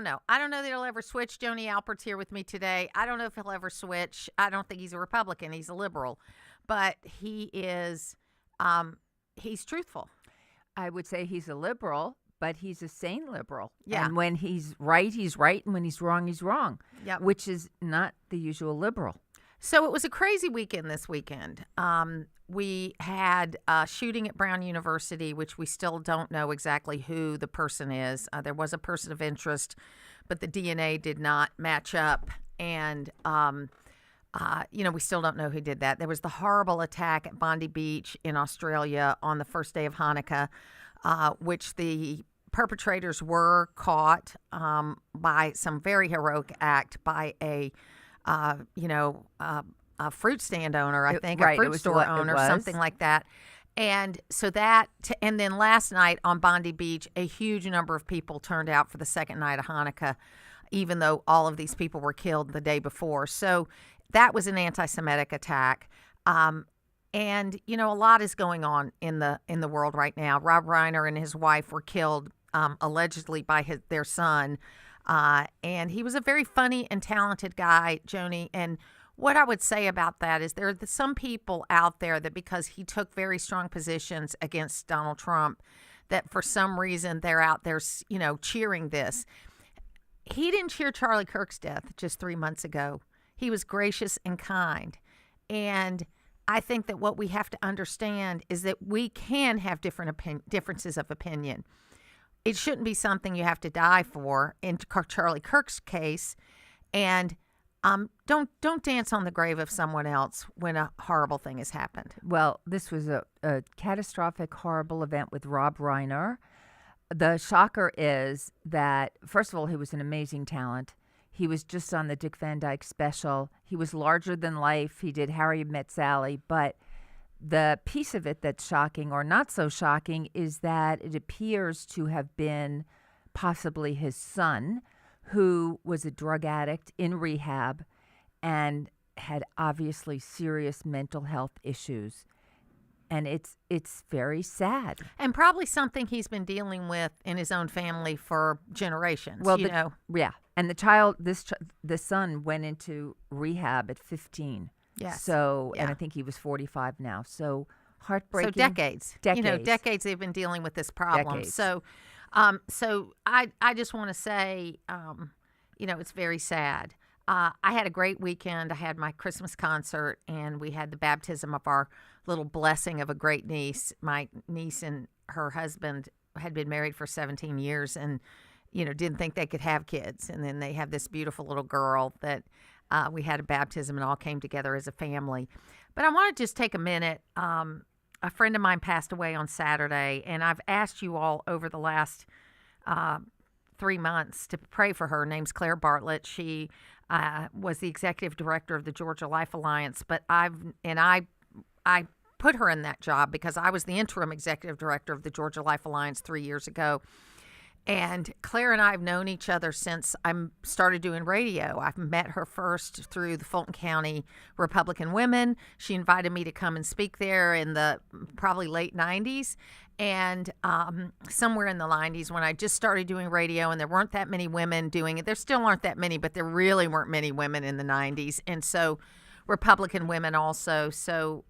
don't know. I don't know that he'll ever switch. Joni Alpert's here with me today. I don't know if he'll ever switch. I don't think he's a Republican. He's a liberal. But he is, he's truthful. I would say he's a liberal, but he's a sane liberal. Yeah. And when he's right, he's right. And when he's wrong, Yep. which is not the usual liberal. So it was a crazy weekend this weekend. We had a shooting at Brown University, which we still don't know exactly who the person is. There was a person of interest, but the DNA did not match up. And, we still don't know who did that. There was the horrible attack at Bondi Beach in Australia on the first day of Hanukkah, which the perpetrators were caught by some very heroic act by a fruit stand owner, I think, a fruit store owner, something like that. And so and then last night on Bondi Beach, a huge number of people turned out for the second night of Hanukkah, even though all of these people were killed the day before. So that was an anti-Semitic attack. And, a lot is going on in the world right now. Rob Reiner and his wife were killed allegedly by their son. And he was a very funny and talented guy, Joni. And what I would say about that is there are some people out there that because he took very strong positions against Donald Trump, that for some reason they're out there, cheering this. He didn't cheer Charlie Kirk's death just 3 months ago. He was gracious and kind. And I think that what we have to understand is that we can have differences of opinion. It shouldn't be something you have to die for in Charlie Kirk's case. And don't dance on the grave of someone else when a horrible thing has happened. Well, this was a catastrophic, horrible event with Rob Reiner. The shocker is that, first of all, he was an amazing talent. He was just on the Dick Van Dyke special. He was larger than life. He did Harry Met Sally. But the piece of it that's shocking or not so shocking is that it appears to have been possibly his son, who was a drug addict in rehab and had obviously serious mental health issues. And it's very sad. And probably something he's been dealing with in his own family for generations. Well, yeah. And the child, the son went into rehab at 15. Yes. So, yeah. And I think he was 45 now. So heartbreaking. So decades. Decades. Decades they've been dealing with this problem. Decades. So I just want to say, it's very sad. I had a great weekend. I had my Christmas concert, and we had the baptism of our little blessing of a great niece. My niece and her husband had been married for 17 years and, didn't think they could have kids. And then they have this beautiful little girl that we had a baptism and all came together as a family. But I want to just take a minute. A friend of mine passed away on Saturday, and I've asked you all over the last 3 months to pray for her. Her name's Claire Bartlett. She was the executive director of the Georgia Life Alliance, but I put her in that job because I was the interim executive director of the Georgia Life Alliance 3 years ago. And Claire and I have known each other since I started doing radio. I've met her first through the Fulton County Republican Women. She invited me to come and speak there in the probably late 90s. And somewhere in the 90s when I just started doing radio and there weren't that many women doing it. There still aren't that many, but there really weren't many women in the 90s. And so Republican women also. So,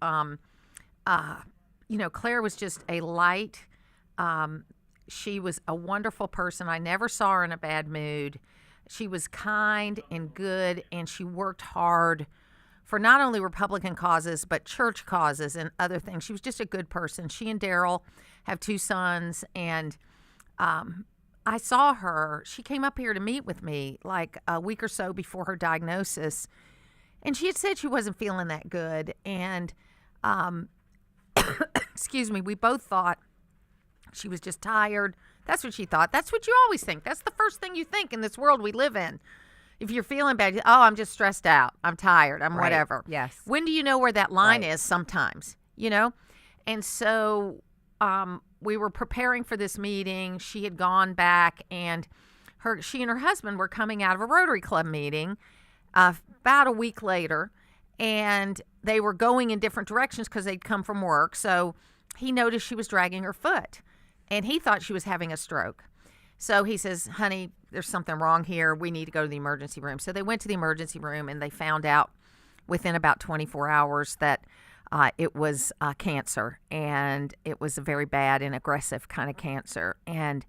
Claire was just a light. She was a wonderful person. I never saw her in a bad mood. She was kind and good, and she worked hard for not only Republican causes, but church causes and other things. She was just a good person. She and Daryl have 2 sons, and I saw her. She came up here to meet with me like a week or so before her diagnosis, and she had said she wasn't feeling that good. And, excuse me, we both thought she was just tired. That's what she thought. That's what you always think. That's the first thing you think in this world we live in. If you're feeling bad, I'm just stressed out. I'm tired. I'm whatever. Yes. When do you know where that line is sometimes, And so we were preparing for this meeting. She had gone back, and she and her husband were coming out of a Rotary Club meeting about a week later, and they were going in different directions because they'd come from work. So he noticed she was dragging her foot, and he thought she was having a stroke. So he says, honey, there's something wrong here. We need to go to the emergency room. So they went to the emergency room, and they found out within about 24 hours that it was cancer, and it was a very bad and aggressive kind of cancer. And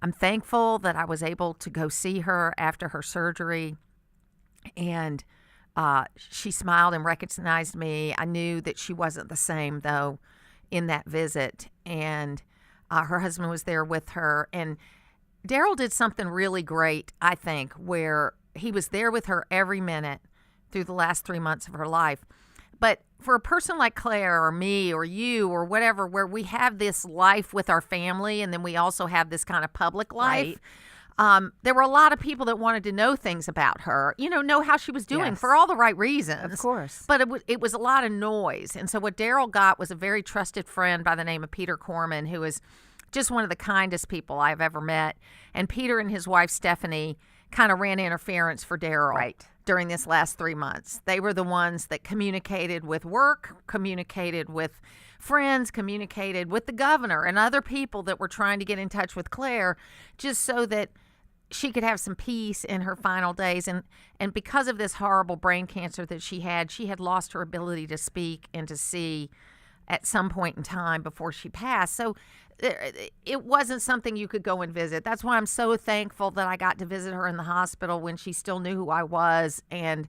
I'm thankful that I was able to go see her after her surgery, and she smiled and recognized me. I knew that she wasn't the same, though, in that visit, and her husband was there with her. And Daryl did something really great, I think, where he was there with her every minute through the last 3 months of her life. But for a person like Claire or me or you or whatever, where we have this life with our family and then we also have this kind of public life, there were a lot of people that wanted to know things about her, know how she was doing for all the right reasons. Of course. But it was a lot of noise. And so what Daryl got was a very trusted friend by the name of Peter Corman, who is just one of the kindest people I've ever met. And Peter and his wife, Stephanie, kind of ran interference for Daryl during this last 3 months. They were the ones that communicated with work, communicated with friends, communicated with the governor and other people that were trying to get in touch with Claire, just so that she could have some peace in her final days. And because of this horrible brain cancer that she had lost her ability to speak and to see at some point in time before she passed. So it wasn't something you could go and visit. That's why I'm so thankful that I got to visit her in the hospital when she still knew who I was, and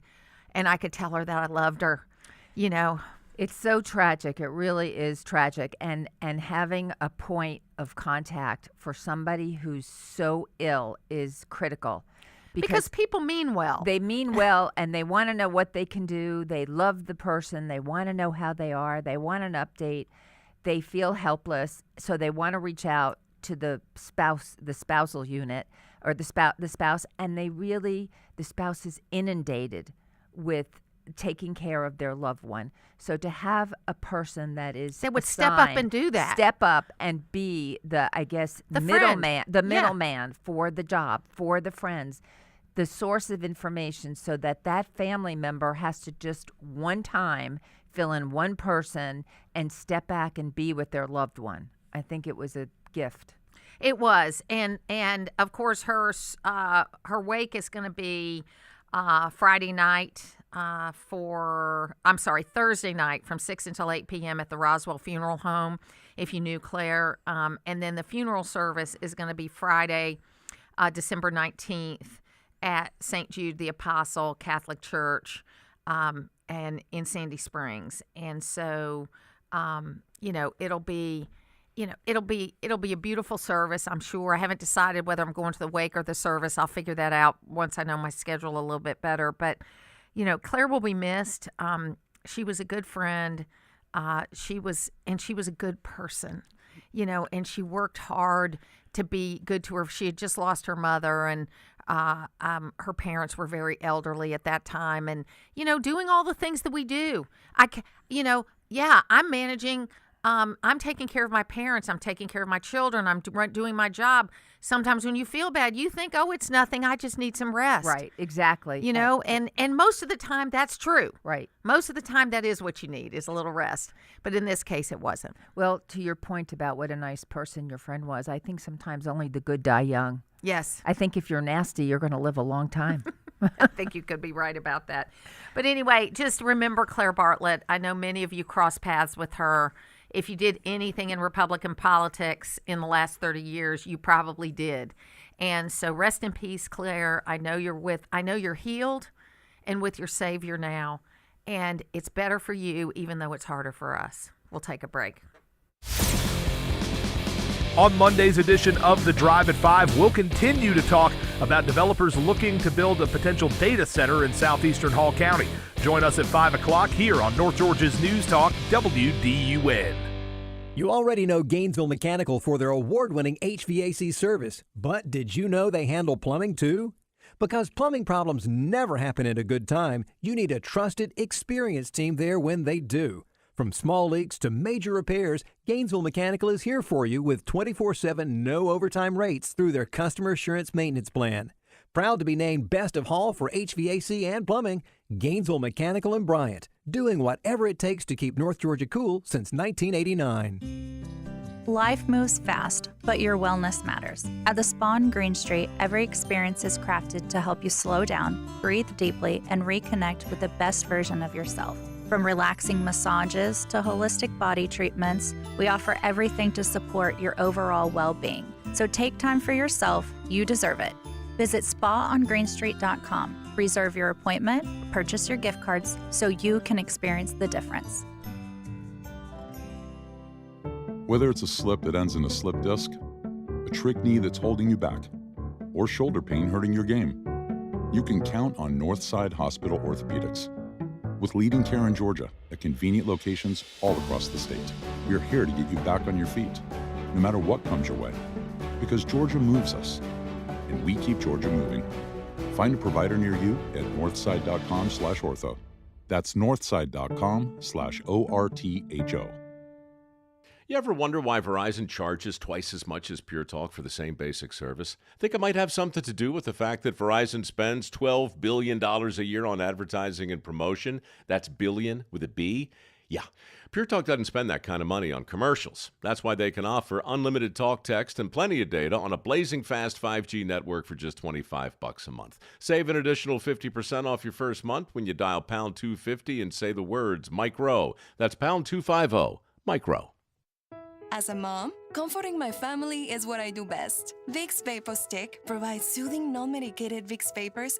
I could tell her that I loved her, It's so tragic. It really is tragic. And having a point of contact for somebody who's so ill is critical. Because people mean well. They mean well, and they want to know what they can do. They love the person. They want to know how they are. They want an update. They feel helpless, so they want to reach out to the spousal unit, or the spouse, and the spouse is inundated with taking care of their loved one. So to have a person that would step up and do that, step up and be the middleman for the job, for the friends, the source of information, so that family member has to just one time fill in one person and step back and be with their loved one. I think it was a gift. It was, and of course her wake is going to be Thursday night from 6 until 8 p.m. at the Roswell Funeral Home, if you knew Claire. And then the funeral service is going to be Friday, December 19th at St. Jude the Apostle Catholic Church, and in Sandy Springs. And so, it'll be a beautiful service, I'm sure. I haven't decided whether I'm going to the wake or the service. I'll figure that out once I know my schedule a little bit better. But, Claire will be missed. She was a good friend. She was a good person, and she worked hard to be good to her. She had just lost her mother, and her parents were very elderly at that time, and doing all the things that we do. I'm managing. I'm taking care of my parents. I'm taking care of my children. I'm doing my job. Sometimes when you feel bad, you think, oh, it's nothing. I just need some rest. Right, exactly. And most of the time that's true. Right. Most of the time that is what you need, is a little rest. But in this case, it wasn't. Well, to your point about what a nice person your friend was, I think sometimes only the good die young. Yes. I think if you're nasty, you're going to live a long time. I think you could be right about that. But anyway, just remember Claire Bartlett. I know many of you crossed paths with her. If you did anything in Republican politics in the last 30 years, you probably did. And so rest in peace, Claire. I know you're healed and with your Savior now. And it's better for you, even though it's harder for us. We'll take a break. On Monday's edition of The Drive at 5, we'll continue to talk about developers looking to build a potential data center in southeastern Hall County. Join us at 5 o'clock here on North Georgia's News Talk, WDUN. You already know Gainesville Mechanical for their award-winning HVAC service, but did you know they handle plumbing too? Because plumbing problems never happen at a good time, you need a trusted, experienced team there when they do. From small leaks to major repairs, Gainesville Mechanical is here for you with 24/7 no overtime rates through their Customer Assurance Maintenance Plan. Proud to be named Best of Hall for HVAC and plumbing, Gainesville Mechanical and Bryant, doing whatever it takes to keep North Georgia cool since 1989. Life moves fast, but your wellness matters. At the Spa on Green Street, every experience is crafted to help you slow down, breathe deeply, and reconnect with the best version of yourself. From relaxing massages to holistic body treatments, we offer everything to support your overall well-being. So take time for yourself. You deserve it. Visit spaongreenstreet.com. Reserve your appointment, purchase your gift cards so you can experience the difference. Whether it's a slip that ends in a slip disc, a trick knee that's holding you back, or shoulder pain hurting your game, you can count on Northside Hospital Orthopedics. With leading care in Georgia at convenient locations all across the state, we're here to get you back on your feet, no matter what comes your way. Because Georgia moves us, and we keep Georgia moving. Find a provider near you at northside.com/ortho. That's northside.com/ORTHO. You ever wonder why Verizon charges twice as much as Pure Talk for the same basic service? Think it might have something to do with the fact that Verizon spends $12 billion a year on advertising and promotion. That's billion with a B. Yeah, Pure Talk doesn't spend that kind of money on commercials. That's why they can offer unlimited talk, text, and plenty of data on a blazing fast 5G network for just $25 a month. Save an additional 50% off your first month when you dial pound 250 and say the words Micro. That's pound 250, Micro. As a mom, comforting my family is what I do best. Vicks Vapor Stick provides soothing, non-medicated Vicks vapors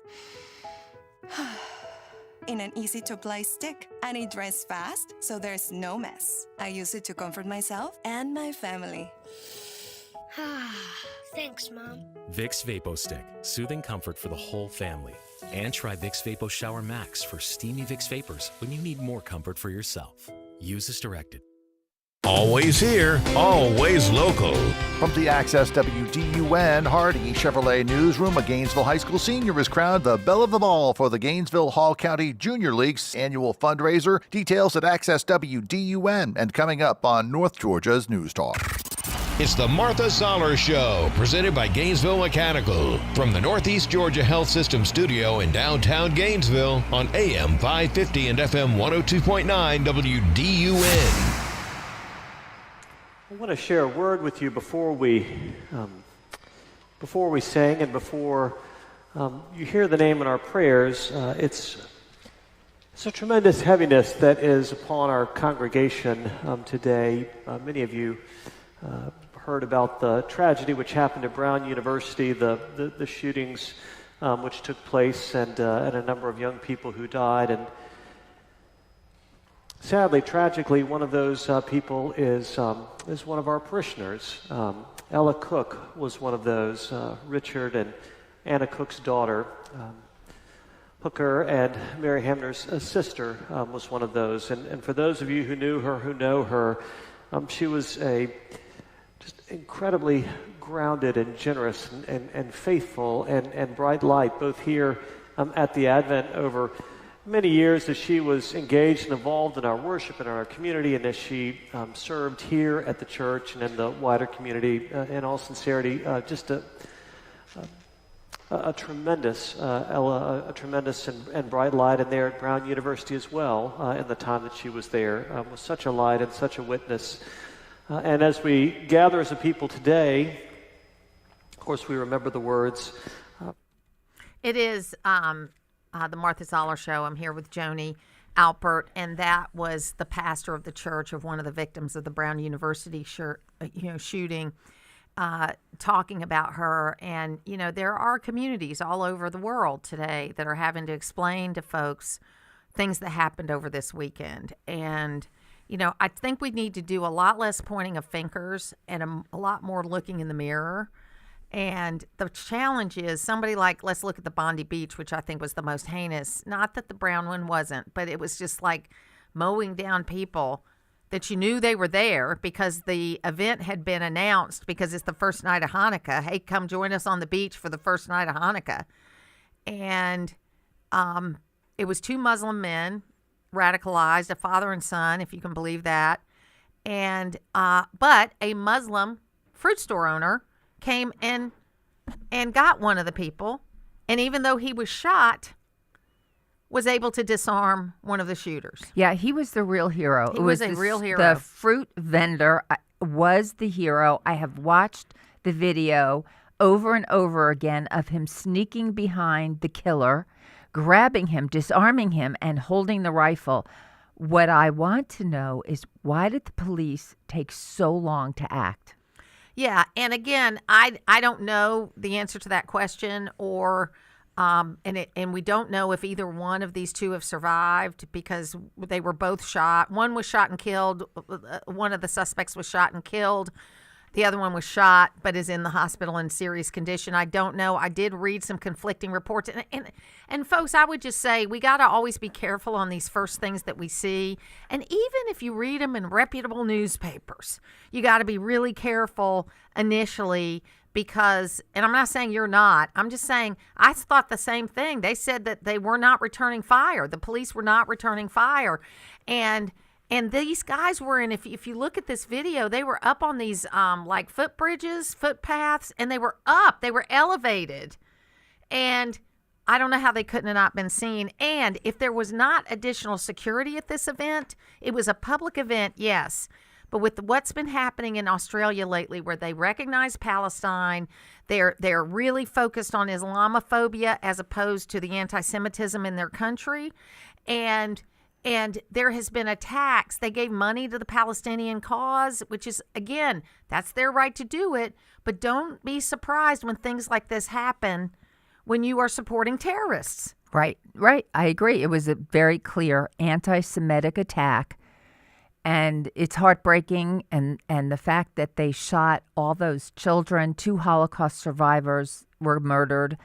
in an easy-to-apply stick, and it dries fast, so there's no mess. I use it to comfort myself and my family. Thanks, Mom. Vicks Vapo Stick, soothing comfort for the whole family. And try Vicks Vapo Shower Max for steamy Vicks Vapors when you need more comfort for yourself. Use as directed. Always here, always local. From the Access WDUN Hardy Chevrolet Newsroom, a Gainesville High School senior is crowned the belle of them all for the Gainesville Hall County Junior League's annual fundraiser. Details at Access WDUN and coming up on North Georgia's News Talk. It's the Martha Zoller Show, presented by Gainesville Mechanical. From the Northeast Georgia Health System studio in downtown Gainesville on AM 550 and FM 102.9 WDUN. I want to share a word with you before we sing and before you hear the name in our prayers. It's a tremendous heaviness that is upon our congregation today. Many of you heard about the tragedy which happened at Brown University, the shootings which took place, and a number of young people who died. And sadly, tragically, one of those people is one of our parishioners. Ella Cook was one of those. Richard and Anna Cook's daughter. Hooker and Mary Hamner's sister was one of those. And for those of you who knew her, who know her, she was a just incredibly grounded and generous and faithful and bright light, both here at the Advent over many years as she was engaged and involved in our worship and in our community, and as she served here at the church and in the wider community. In all sincerity, just a tremendous Ella, a tremendous and bright light, and there at Brown University as well in the time that she was there, was such a light and such a witness. And as we gather as a people today, of course, we remember the words. It is the Martha Zoller Show. I'm here with Joni Alpert, and that was the pastor of the church of one of the victims of the Brown University shooting, talking about her. And, there are communities all over the world today that are having to explain to folks things that happened over this weekend. And, I think we need to do a lot less pointing of fingers and a lot more looking in the mirror. And the challenge is somebody like, let's look at the Bondi Beach, which I think was the most heinous. Not that the Brown one wasn't, but it was just like mowing down people that you knew they were there because the event had been announced because it's the first night of Hanukkah. Hey, come join us on the beach for the first night of Hanukkah. And it was two Muslim men, radicalized, a father and son, if you can believe that. And but a Muslim fruit store owner came and got one of the people, and even though he was shot, was able to disarm one of the shooters. Yeah, he was the real hero. He was a real hero. The fruit vendor, was the hero. I have watched the video over and over again of him sneaking behind the killer, grabbing him, disarming him, and holding the rifle. What I want to know is, why did the police take so long to act? Yeah, and again, I don't know the answer to that question, or and we don't know if either one of these two have survived, because they were both shot. One was shot and killed. One of the suspects was shot and killed. The other one was shot, but is in the hospital in serious condition. I don't know. I did read some conflicting reports. And folks, I would just say we got to always be careful on these first things that we see. And even if you read them in reputable newspapers, you got to be really careful initially, because, and I'm not saying you're not, I'm just saying I thought the same thing. They said that they were not returning fire. The police were not returning fire. And these guys were in, if you look at this video, they were up on these like footbridges, footpaths, and they were up, they were elevated. And I don't know how they couldn't have not been seen. And if there was not additional security at this event, it was a public event, yes. But with what's been happening in Australia lately, where they recognize Palestine, they're really focused on Islamophobia as opposed to the anti-Semitism in their country. And there has been attacks. They gave money to the Palestinian cause, which is, again, that's their right to do it. But don't be surprised when things like this happen when you are supporting terrorists. Right. I agree. It was a very clear anti-Semitic attack. And it's heartbreaking. And the fact that they shot all those children, 2 Holocaust survivors were murdered.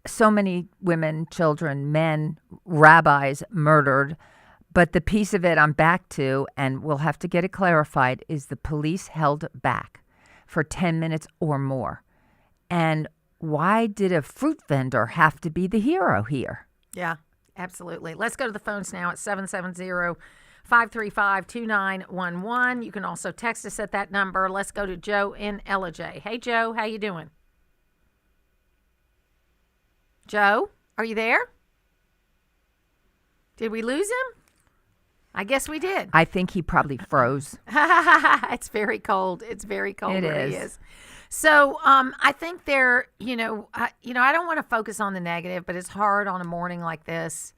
So many women, children, men, rabbis murdered. But the piece of it I'm back to, and we'll have to get it clarified, is the police held back for 10 minutes or more. And why did a fruit vendor have to be the hero here? Yeah, absolutely. Let's go to the phones now at 770-535-2911. You can also text us at that number. Let's go to Joe in Ellijay. Hey, Joe, how you doing? Joe, are you there? Did we lose him? I guess we did. I think he probably froze. It's very cold. It's very cold where he is. So I think I don't want to focus on the negative, but it's hard on a morning like this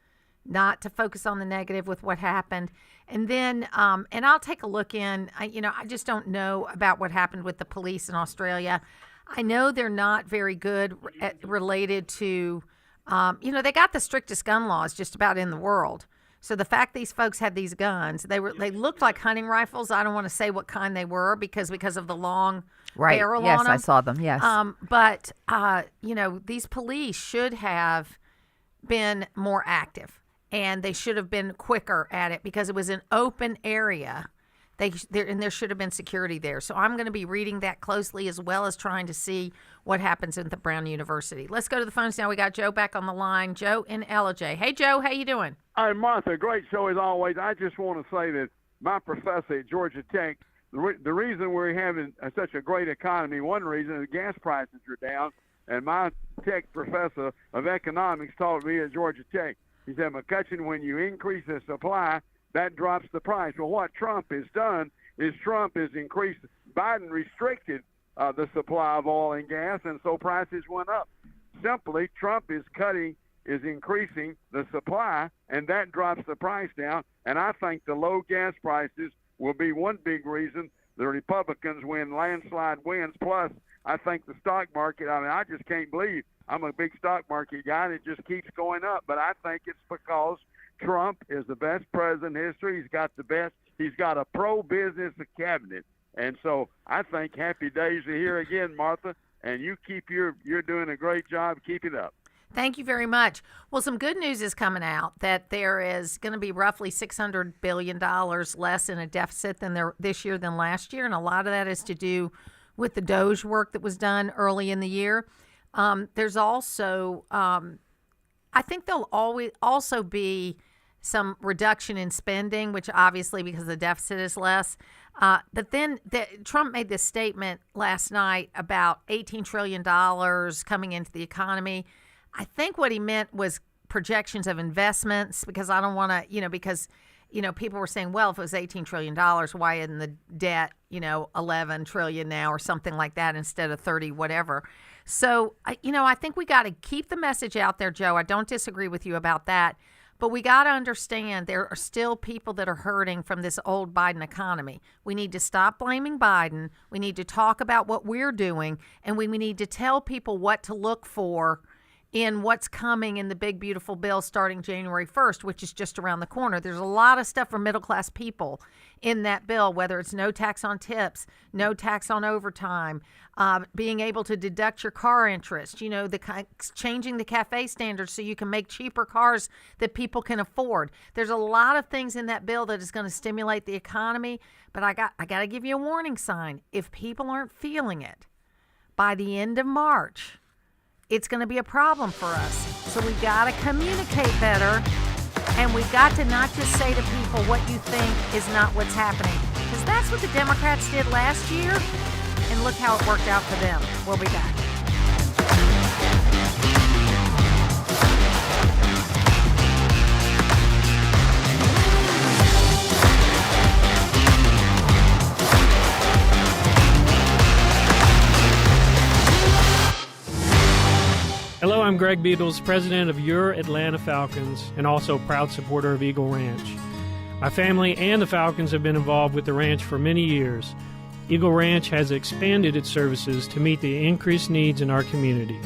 not to focus on the negative with what happened. And then, and I'll take a look in, I just don't know about what happened with the police in Australia. I know they're not very good related to, they got the strictest gun laws just about in the world. So the fact these folks had these guns, they looked like hunting rifles. I don't want to say what kind they were because of the long barrel on them. Yes, I saw them. Yes. But these police should have been more active, and they should have been quicker at it because it was an open area. There should have been security there. So I'm going to be reading that closely, as well as trying to see what happens at the Brown University. Let's go to the phones now. We got Joe back on the line. Joe in Ellijay. Hey, Joe, how you doing? Hi, Martha. Great show as always. I just want to say that my professor at Georgia Tech, the reason we're having such a great economy, one reason is gas prices are down. And my tech professor of economics taught me at Georgia Tech. He said, McCutcheon, when you increase the supply, that drops the price. Well, what Trump has done is Trump has increased, Biden restricted the supply of oil and gas, and so prices went up. Simply, Trump is increasing the supply, and that drops the price down. And I think the low gas prices will be one big reason the Republicans win landslide wins. Plus, I think the stock market, I just can't believe I'm a big stock market guy, and it just keeps going up. But I think it's because Trump is the best president in history. He's got a pro-business cabinet. And so I think happy days are here again, Martha, and you're doing a great job. Keep it up. Thank you very much. Well, some good news is coming out that there is going to be roughly $600 billion less in a deficit this year than last year. And a lot of that is to do with the DOGE work that was done early in the year. There's also, I think there'll always also be some reduction in spending, which obviously because the deficit is less. But then Trump made this statement last night about $18 trillion coming into the economy. I think what he meant was projections of investments, because I don't want to, because people were saying, well, if it was $18 trillion, why isn't the debt, $11 trillion now or something like that instead of 30, whatever. So, I think we got to keep the message out there, Joe. I don't disagree with you about that. But we got to understand there are still people that are hurting from this old Biden economy. We need to stop blaming Biden. We need to talk about what we're doing, and we need to tell people what to look for in what's coming in the big, beautiful bill starting January 1st, which is just around the corner. There's a lot of stuff for middle-class people in that bill, whether it's no tax on tips, no tax on overtime, being able to deduct your car interest, changing the CAFE standards so you can make cheaper cars that people can afford. There's a lot of things in that bill that is going to stimulate the economy, but I got to give you a warning sign. If people aren't feeling it by the end of March, it's going to be a problem for us. So we got to communicate better, and we got to not just say to people what you think is not what's happening, because that's what the Democrats did last year, and look how it worked out for them. We'll be back. Hello, I'm Greg Beatles, president of Your Atlanta Falcons and also proud supporter of Eagle Ranch. My family and the Falcons have been involved with the ranch for many years. Eagle Ranch has expanded its services to meet the increased needs in our community,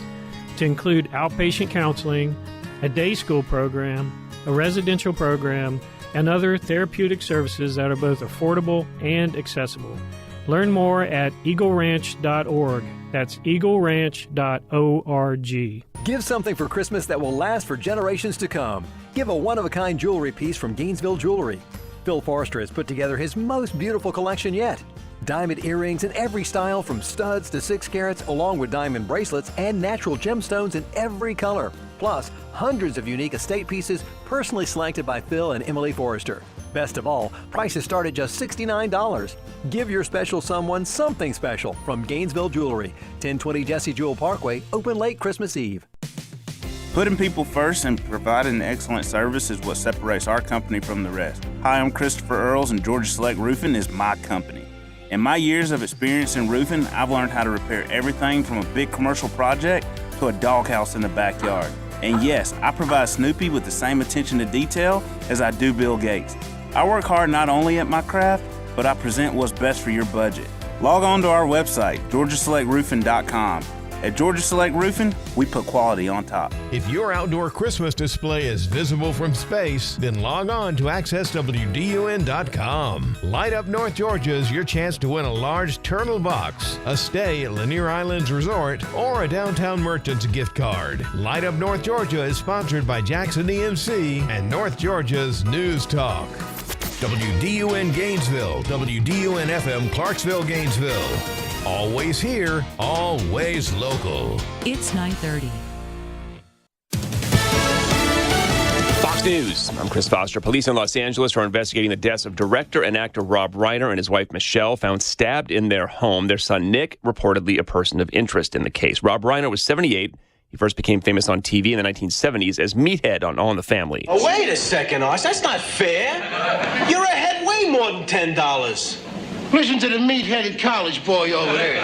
to include outpatient counseling, a day school program, a residential program, and other therapeutic services that are both affordable and accessible. Learn more at eagleranch.org. That's eagleranch.org. Give something for Christmas that will last for generations to come. Give a one-of-a-kind jewelry piece from Gainesville Jewelry. Phil Forrester has put together his most beautiful collection yet. Diamond earrings in every style from studs to 6 carats, along with diamond bracelets and natural gemstones in every color. Plus, hundreds of unique estate pieces personally selected by Phil and Emily Forrester. Best of all, prices start at just $69. Give your special someone something special from Gainesville Jewelry, 1020 Jesse Jewell Parkway, open late Christmas Eve. Putting people first and providing excellent service is what separates our company from the rest. Hi, I'm Christopher Earls, and Georgia Select Roofing is my company. In my years of experience in roofing, I've learned how to repair everything from a big commercial project to a doghouse in the backyard. And yes, I provide Snoopy with the same attention to detail as I do Bill Gates. I work hard not only at my craft, but I present what's best for your budget. Log on to our website, GeorgiaSelectRoofing.com. At Georgia Select Roofing, we put quality on top. If your outdoor Christmas display is visible from space, then log on to AccessWDUN.com. Light Up North Georgia is your chance to win a large turtle box, a stay at Lanier Islands Resort, or a Downtown Merchants gift card. Light Up North Georgia is sponsored by Jackson EMC and North Georgia's News Talk. WDUN Gainesville, WDUN FM Clarksville, Gainesville. Always here, always local. It's 9:30. Fox News. I'm Chris Foster. Police in Los Angeles are investigating the deaths of director and actor Rob Reiner and his wife Michelle, found stabbed in their home. Their son Nick, reportedly a person of interest in the case. Rob Reiner was 78. He first became famous on TV in the 1970s as Meathead on All in the Family. Oh, wait a second, Arch. That's not fair. You're ahead way more than $10. Listen to the meat-headed college boy over there.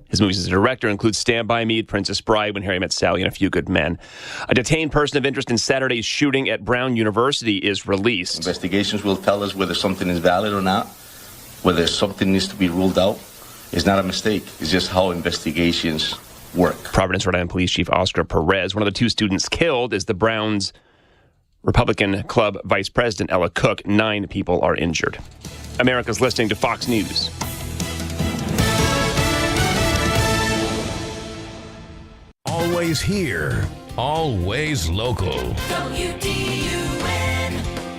His movies as a director include Stand By Me, Princess Bride, When Harry Met Sally, and A Few Good Men. A detained person of interest in Saturday's shooting at Brown University is released. Investigations will tell us whether something is valid or not, whether something needs to be ruled out. It's not a mistake. It's just how investigations work. Providence, Rhode Island Police Chief Oscar Perez, one of the 2 students killed, is the Browns' Republican Club Vice President Ella Cook. 9 people are injured. America's listening to Fox News. Always here, always local.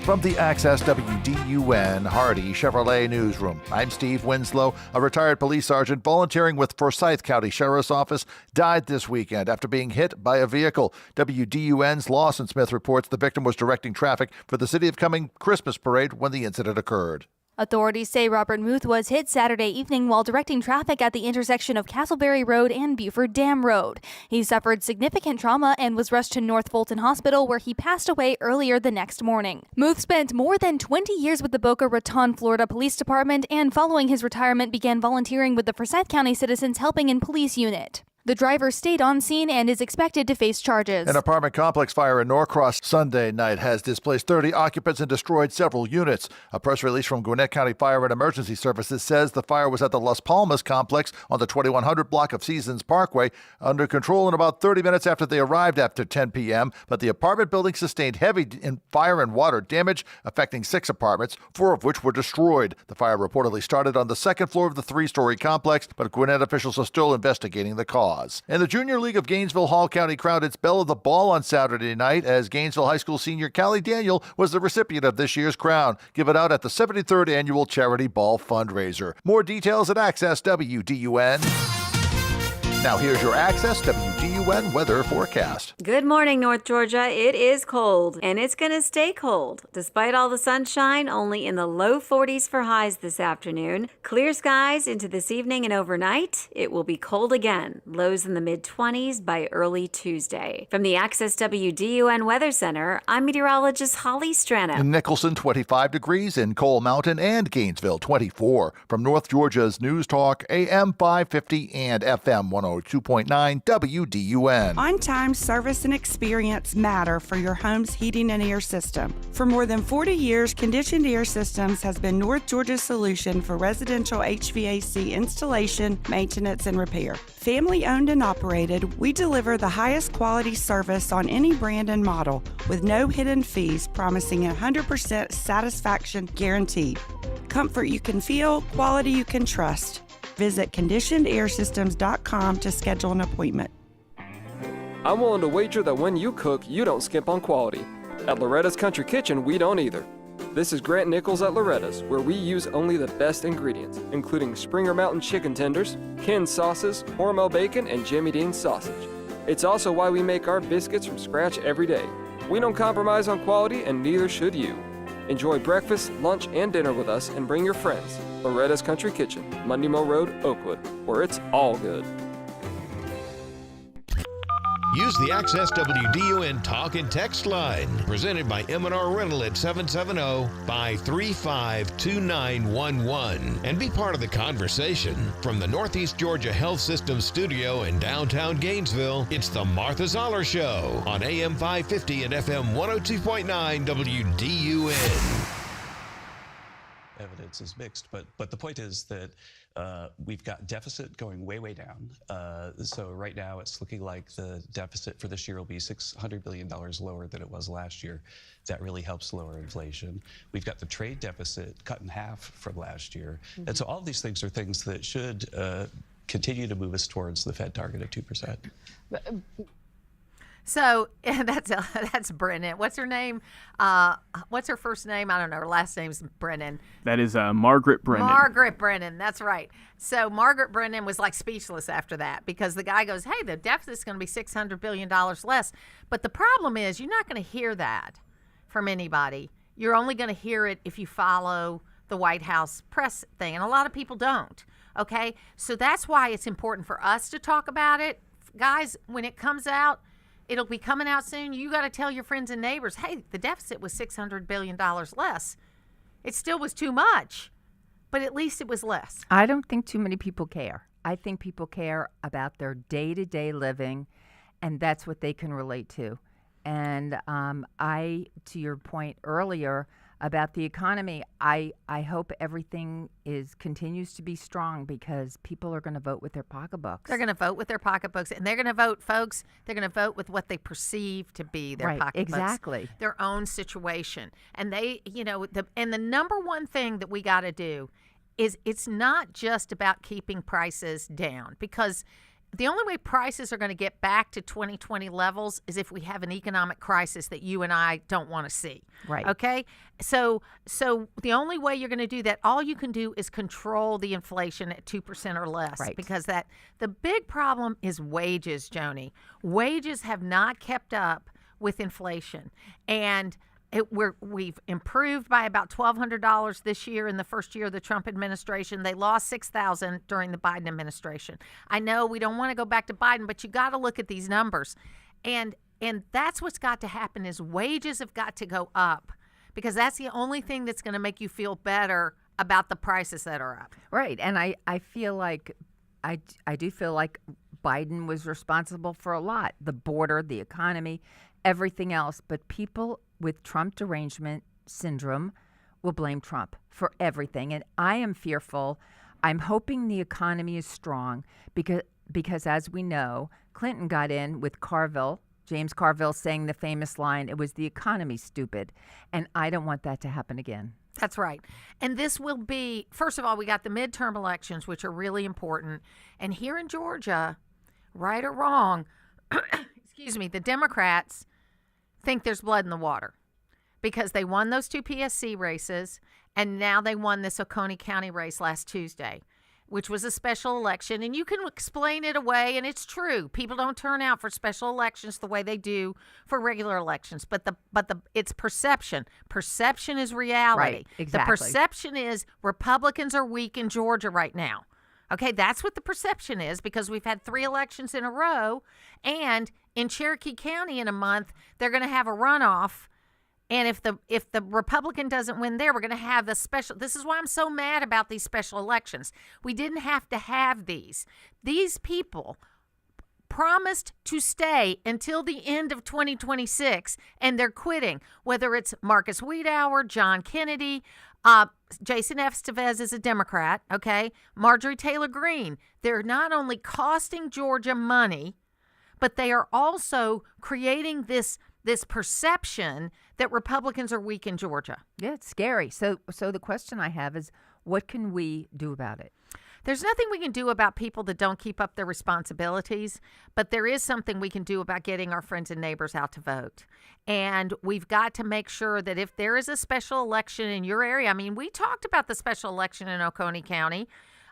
From the Access WDUN Hardy Chevrolet Newsroom, I'm Steve Winslow. A retired police sergeant volunteering with Forsyth County Sheriff's Office died this weekend after being hit by a vehicle. WDUN's Lawson Smith reports the victim was directing traffic for the City of Cumming Christmas parade when the incident occurred. Authorities say Robert Muth was hit Saturday evening while directing traffic at the intersection of Castleberry Road and Buford Dam Road. He suffered significant trauma and was rushed to North Fulton Hospital, where he passed away earlier the next morning. Muth spent more than 20 years with the Boca Raton, Florida Police Department, and following his retirement began volunteering with the Forsyth County Citizens Helping in Police Unit. The driver stayed on scene and is expected to face charges. An apartment complex fire in Norcross Sunday night has displaced 30 occupants and destroyed several units. A press release from Gwinnett County Fire and Emergency Services says the fire was at the Las Palmas complex on the 2100 block of Seasons Parkway, under control in about 30 minutes after they arrived after 10 p.m., but the apartment building sustained heavy fire and water damage, affecting 6 apartments, 4 of which were destroyed. The fire reportedly started on the second floor of the 3-story complex, but Gwinnett officials are still investigating the cause. In the Junior League of Gainesville, Hall County crowned its belle of the ball on Saturday night as Gainesville High School senior Callie Daniel was the recipient of this year's crown, given out at the 73rd Annual Charity Ball Fundraiser. More details at Access WDUN. Now here's your Access WDUN weather forecast. Good morning, North Georgia. It is cold, and it's going to stay cold. Despite all the sunshine, only in the low 40s for highs this afternoon. Clear skies into this evening and overnight. It will be cold again. Lows in the mid-20s by early Tuesday. From the Access WDUN Weather Center, I'm meteorologist Holly Strano. In Nicholson, 25 degrees. In Coal Mountain and Gainesville, 24. From North Georgia's News Talk, AM 550 and FM 102.9 WDUN. On-time service and experience matter for your home's heating and air system. For more than 40 years, Conditioned Air Systems has been North Georgia's solution for residential HVAC installation, maintenance, and repair. Family-owned and operated, we deliver the highest quality service on any brand and model with no hidden fees, promising 100% satisfaction guaranteed. Comfort you can feel, quality you can trust. Visit conditionedairsystems.com to schedule an appointment. I'm willing to wager that when you cook, you don't skimp on quality. At Loretta's Country Kitchen, we don't either. This is Grant Nichols at Loretta's, where we use only the best ingredients, including Springer Mountain chicken tenders, canned sauces, Hormel bacon, and Jimmy Dean sausage. It's also why we make our biscuits from scratch every day. We don't compromise on quality, and neither should you. Enjoy breakfast, lunch, and dinner with us, and bring your friends. Loretta's Country Kitchen, Monday Mill Road, Oakwood, where it's all good. Use the Access WDUN Talk and Text line, presented by M&R Rental at 770-535-2911, and be part of the conversation. From the Northeast Georgia Health System studio in downtown Gainesville, it's the Martha Zoller Show on AM 550 and FM 102.9 WDUN. Evidence is mixed, but the point is that we've got deficit going way down. So right now it's looking like the deficit for this year will be $600 billion lower than it was last year. That really helps lower inflation. We've got the trade deficit cut in half from last year. Mm-hmm. And so all of these things are things that should continue to move us towards the Fed target of 2%. So that's Brennan. What's her name? What's her first name? I don't know. Her last name's Brennan. That is Margaret Brennan. Margaret Brennan. That's right. So Margaret Brennan was like speechless after that because the guy goes, hey, the deficit's going to be $600 billion less. But the problem is you're not going to hear that from anybody. You're only going to hear it if you follow the White House press thing. And a lot of people don't. Okay? So that's why it's important for us to talk about it. Guys, when it comes out, it'll be coming out soon. You got to tell your friends and neighbors, hey, the deficit was $600 billion less. It still was too much, but at least it was less. I don't think too many people care. I think people care about their day-to-day living, and that's what they can relate to. And to your point earlier about the economy, I hope everything continues to be strong because people are going to vote with their pocketbooks. They're going to vote with their pocketbooks, and they're going to vote, folks. They're going to vote with what they perceive to be their pocketbooks, exactly, their own situation. And they, the number one thing that we got to do is it's not just about keeping prices down, because the only way prices are going to get back to 2020 levels is if we have an economic crisis that you and I don't want to see. Right. Okay? So the only way you're going to do that, all you can do is control the inflation at 2% or less. Right. Because the big problem is wages, Joni. Wages have not kept up with inflation. And We've improved by about $1,200 this year in the first year of the Trump administration. They lost $6,000 during the Biden administration. I know we don't want to go back to Biden, but you got to look at these numbers. And that's what's got to happen is wages have got to go up, because that's the only thing that's going to make you feel better about the prices that are up. Right. And I feel like I do feel like Biden was responsible for a lot, the border, the economy, everything else. But people with Trump derangement syndrome will blame Trump for everything. And I am fearful. I'm hoping the economy is strong because as we know, Clinton got in with Carville, James Carville saying the famous line, "It was the economy, stupid." And I don't want that to happen again. That's right. And this will be, first of all, we got the midterm elections, which are really important. And here in Georgia, right or wrong, excuse me, the Democrats think there's blood in the water because they won those 2 PSC races, and now they won this Oconee County race last Tuesday, which was a special election. And you can explain it away, and it's true. People don't turn out for special elections the way they do for regular elections. But it's perception. Perception is reality. Right, exactly. The perception is Republicans are weak in Georgia right now. Okay, that's what the perception is, because we've had 3 elections in a row, and in Cherokee County in a month, they're going to have a runoff. And if the Republican doesn't win there, we're going to have the special. This is why I'm so mad about these special elections. We didn't have to have these. These people promised to stay until the end of 2026, and they're quitting. Whether it's Marcus Wiedauer, John Kennedy, Jason Estevez is a Democrat, okay? Marjorie Taylor Greene. They're not only costing Georgia money, but they are also creating this perception that Republicans are weak in Georgia. Yeah, it's scary. So the question I have is, what can we do about it? There's nothing we can do about people that don't keep up their responsibilities, but there is something we can do about getting our friends and neighbors out to vote. And we've got to make sure that if there is a special election in your area, I mean, we talked about the special election in Oconee County,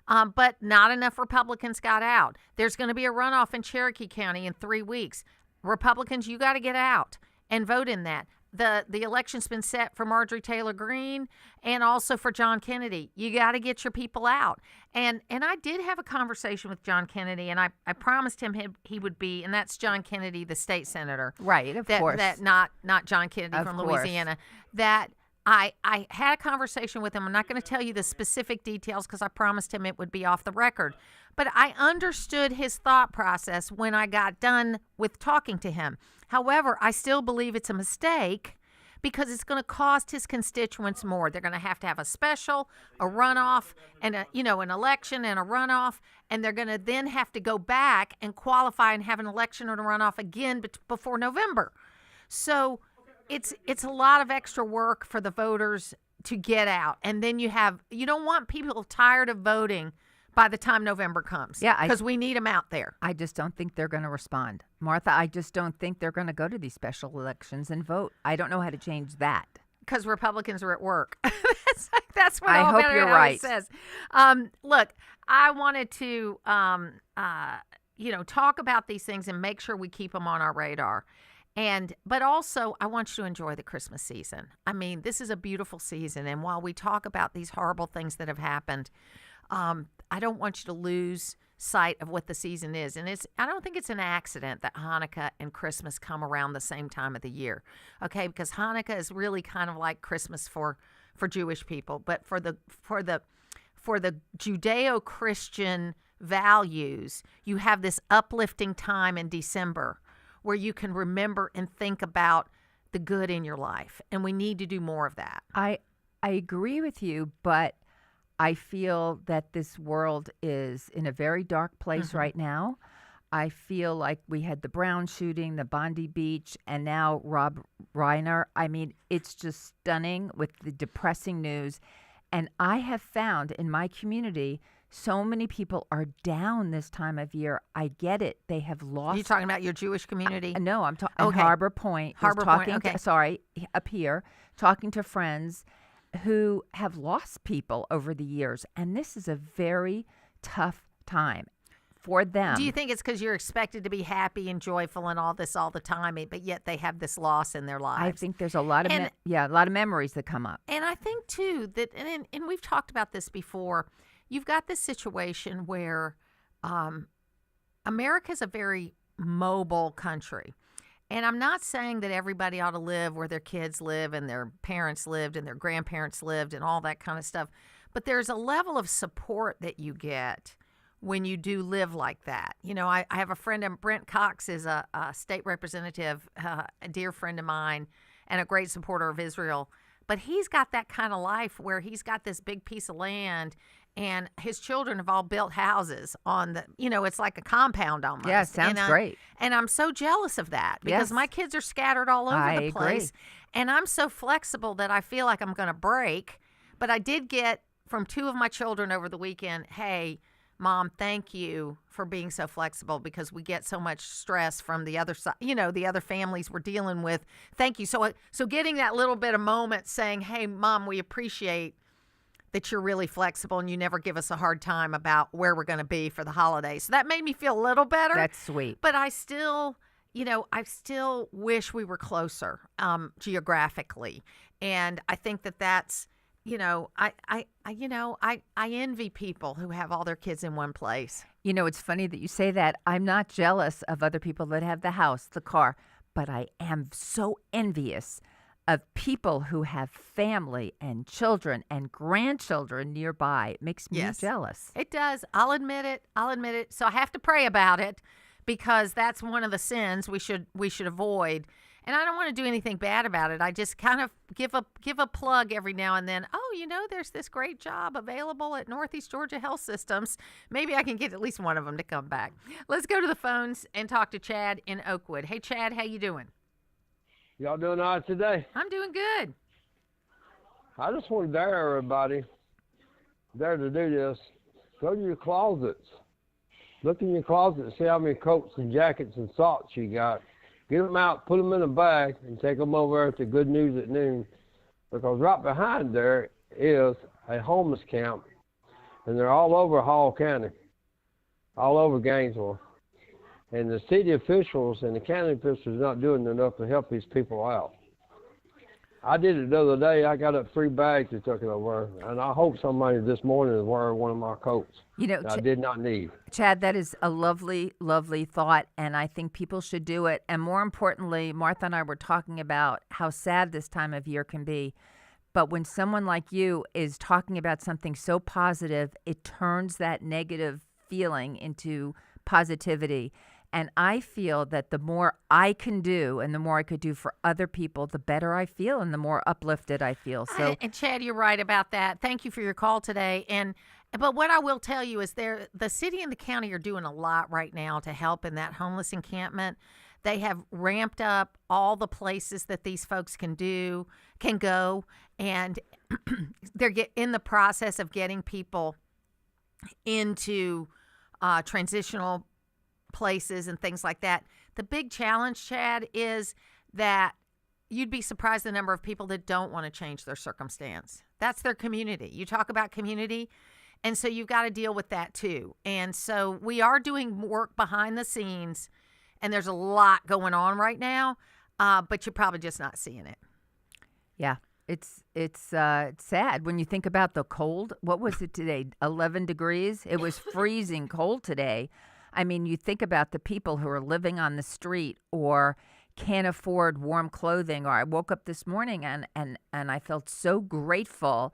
but not enough Republicans got out. There's going to be a runoff in Cherokee County in 3 weeks. Republicans, you got to get out and vote in that. The election's been set for Marjorie Taylor Greene and also for John Kennedy. You got to get your people out. And I did have a conversation with John Kennedy, and I promised him he would be, and that's John Kennedy, the state senator. Right, of course. That not John Kennedy from Louisiana. That I had a conversation with him. I'm not going to tell you the specific details because I promised him it would be off the record. But I understood his thought process when I got done with talking to him. However, I still believe it's a mistake because it's going to cost his constituents more. They're going to have a special, a runoff, and an election and a runoff, and they're going to then have to go back and qualify and have an election and a runoff again before November. So it's a lot of extra work for the voters to get out. And then you don't want people tired of voting by the time November comes. Yeah, because we need them out there. I just don't think they're going to respond. Martha, I just don't think they're going to go to these special elections and vote. I don't know how to change that. Because Republicans are at work. That's what I hope you're right. Says. Look, I wanted to talk about these things and make sure we keep them on our radar. But also, I want you to enjoy the Christmas season. I mean, this is a beautiful season. And while we talk about these horrible things that have happened, I don't want you to lose sight of what the season is. And I don't think it's an accident that Hanukkah and Christmas come around the same time of the year. Okay, because Hanukkah is really kind of like Christmas for Jewish people, but for the Judeo-Christian values, you have this uplifting time in December where you can remember and think about the good in your life. And we need to do more of that. I agree with you, but I feel that this world is in a very dark place right now. I feel like we had the Brown shooting, the Bondi Beach, and now Rob Reiner. I mean, it's just stunning with the depressing news. And I have found in my community, so many people are down this time of year. I get it. They have lost. Are you talking about your Jewish community? No, I'm talking Harbor Point. Up here, talking to friends who have lost people over the years. And this is a very tough time for them. Do you think it's because you're expected to be happy and joyful and all this all the time, but yet they have this loss in their lives? I think there's a lot of a lot of memories that come up. And I think too that, and we've talked about this before. You've got this situation where America's a very mobile country. And I'm not saying that everybody ought to live where their kids live and their parents lived and their grandparents lived and all that kind of stuff. But there's a level of support that you get when you do live like that. You know, I have a friend, Brent Cox is a state representative, a dear friend of mine, and a great supporter of Israel. But he's got that kind of life where he's got this big piece of land and his children have all built houses on the, it's like a compound almost. Yeah, sounds great. And I'm so jealous of that because my kids are scattered all over the place. Agree. And I'm so flexible that I feel like I'm going to break. But I did get from two of my children over the weekend, hey, Mom, thank you for being so flexible because we get so much stress from the other side, the other families we're dealing with. Thank you. So getting that little bit of moment saying, hey, Mom, we appreciate that you're really flexible and you never give us a hard time about where we're going to be for the holidays. So that made me feel a little better. That's sweet. But I still, I still wish we were closer geographically. And I think that's, I envy people who have all their kids in one place. It's funny that you say that. I'm not jealous of other people that have the house, the car, but I am so envious of people who have family and children and grandchildren nearby. It makes me jealous. It does. I'll admit it. So I have to pray about it because that's one of the sins we should avoid. And I don't want to do anything bad about it. I just kind of give a plug every now and then. Oh, there's this great job available at Northeast Georgia Health Systems. Maybe I can get at least one of them to come back. Let's go to the phones and talk to Chad in Oakwood. Hey, Chad, how you doing? Y'all doing all right today? I'm doing good. I just want to dare everybody to do this. Go to your closets. Look in your closet and see how many coats and jackets and socks you got. Get them out, put them in a bag, and take them over to Good News at Noon. Because right behind there is a homeless camp, and they're all over Hall County, all over Gainesville. And the city officials and the county officials are not doing enough to help these people out. I did it the other day. I got up 3 bags and took it over, and I hope somebody this morning is wearing one of my coats that I did not need. Chad, that is a lovely, lovely thought, and I think people should do it. And more importantly, Martha and I were talking about how sad this time of year can be. But when someone like you is talking about something so positive, it turns that negative feeling into positivity. And I feel that the more I can do and the more I could do for other people, the better I feel and the more uplifted I feel. So, and Chad, you're right about that. Thank you for your call today. But what I will tell you is the city and the county are doing a lot right now to help in that homeless encampment. They have ramped up all the places that these folks can go, and they're in the process of getting people into transitional places and things like that. The big challenge, Chad, is that you'd be surprised the number of people that don't want to change their circumstance. That's their community. You talk about community, and so you've got to deal with that too. And so we are doing work behind the scenes, and there's a lot going on right now, but you're probably just not seeing it. Yeah. It's sad when you think about the cold. What was it today? 11 degrees? It was freezing cold today. I mean, you think about the people who are living on the street or can't afford warm clothing. Or I woke up this morning and I felt so grateful.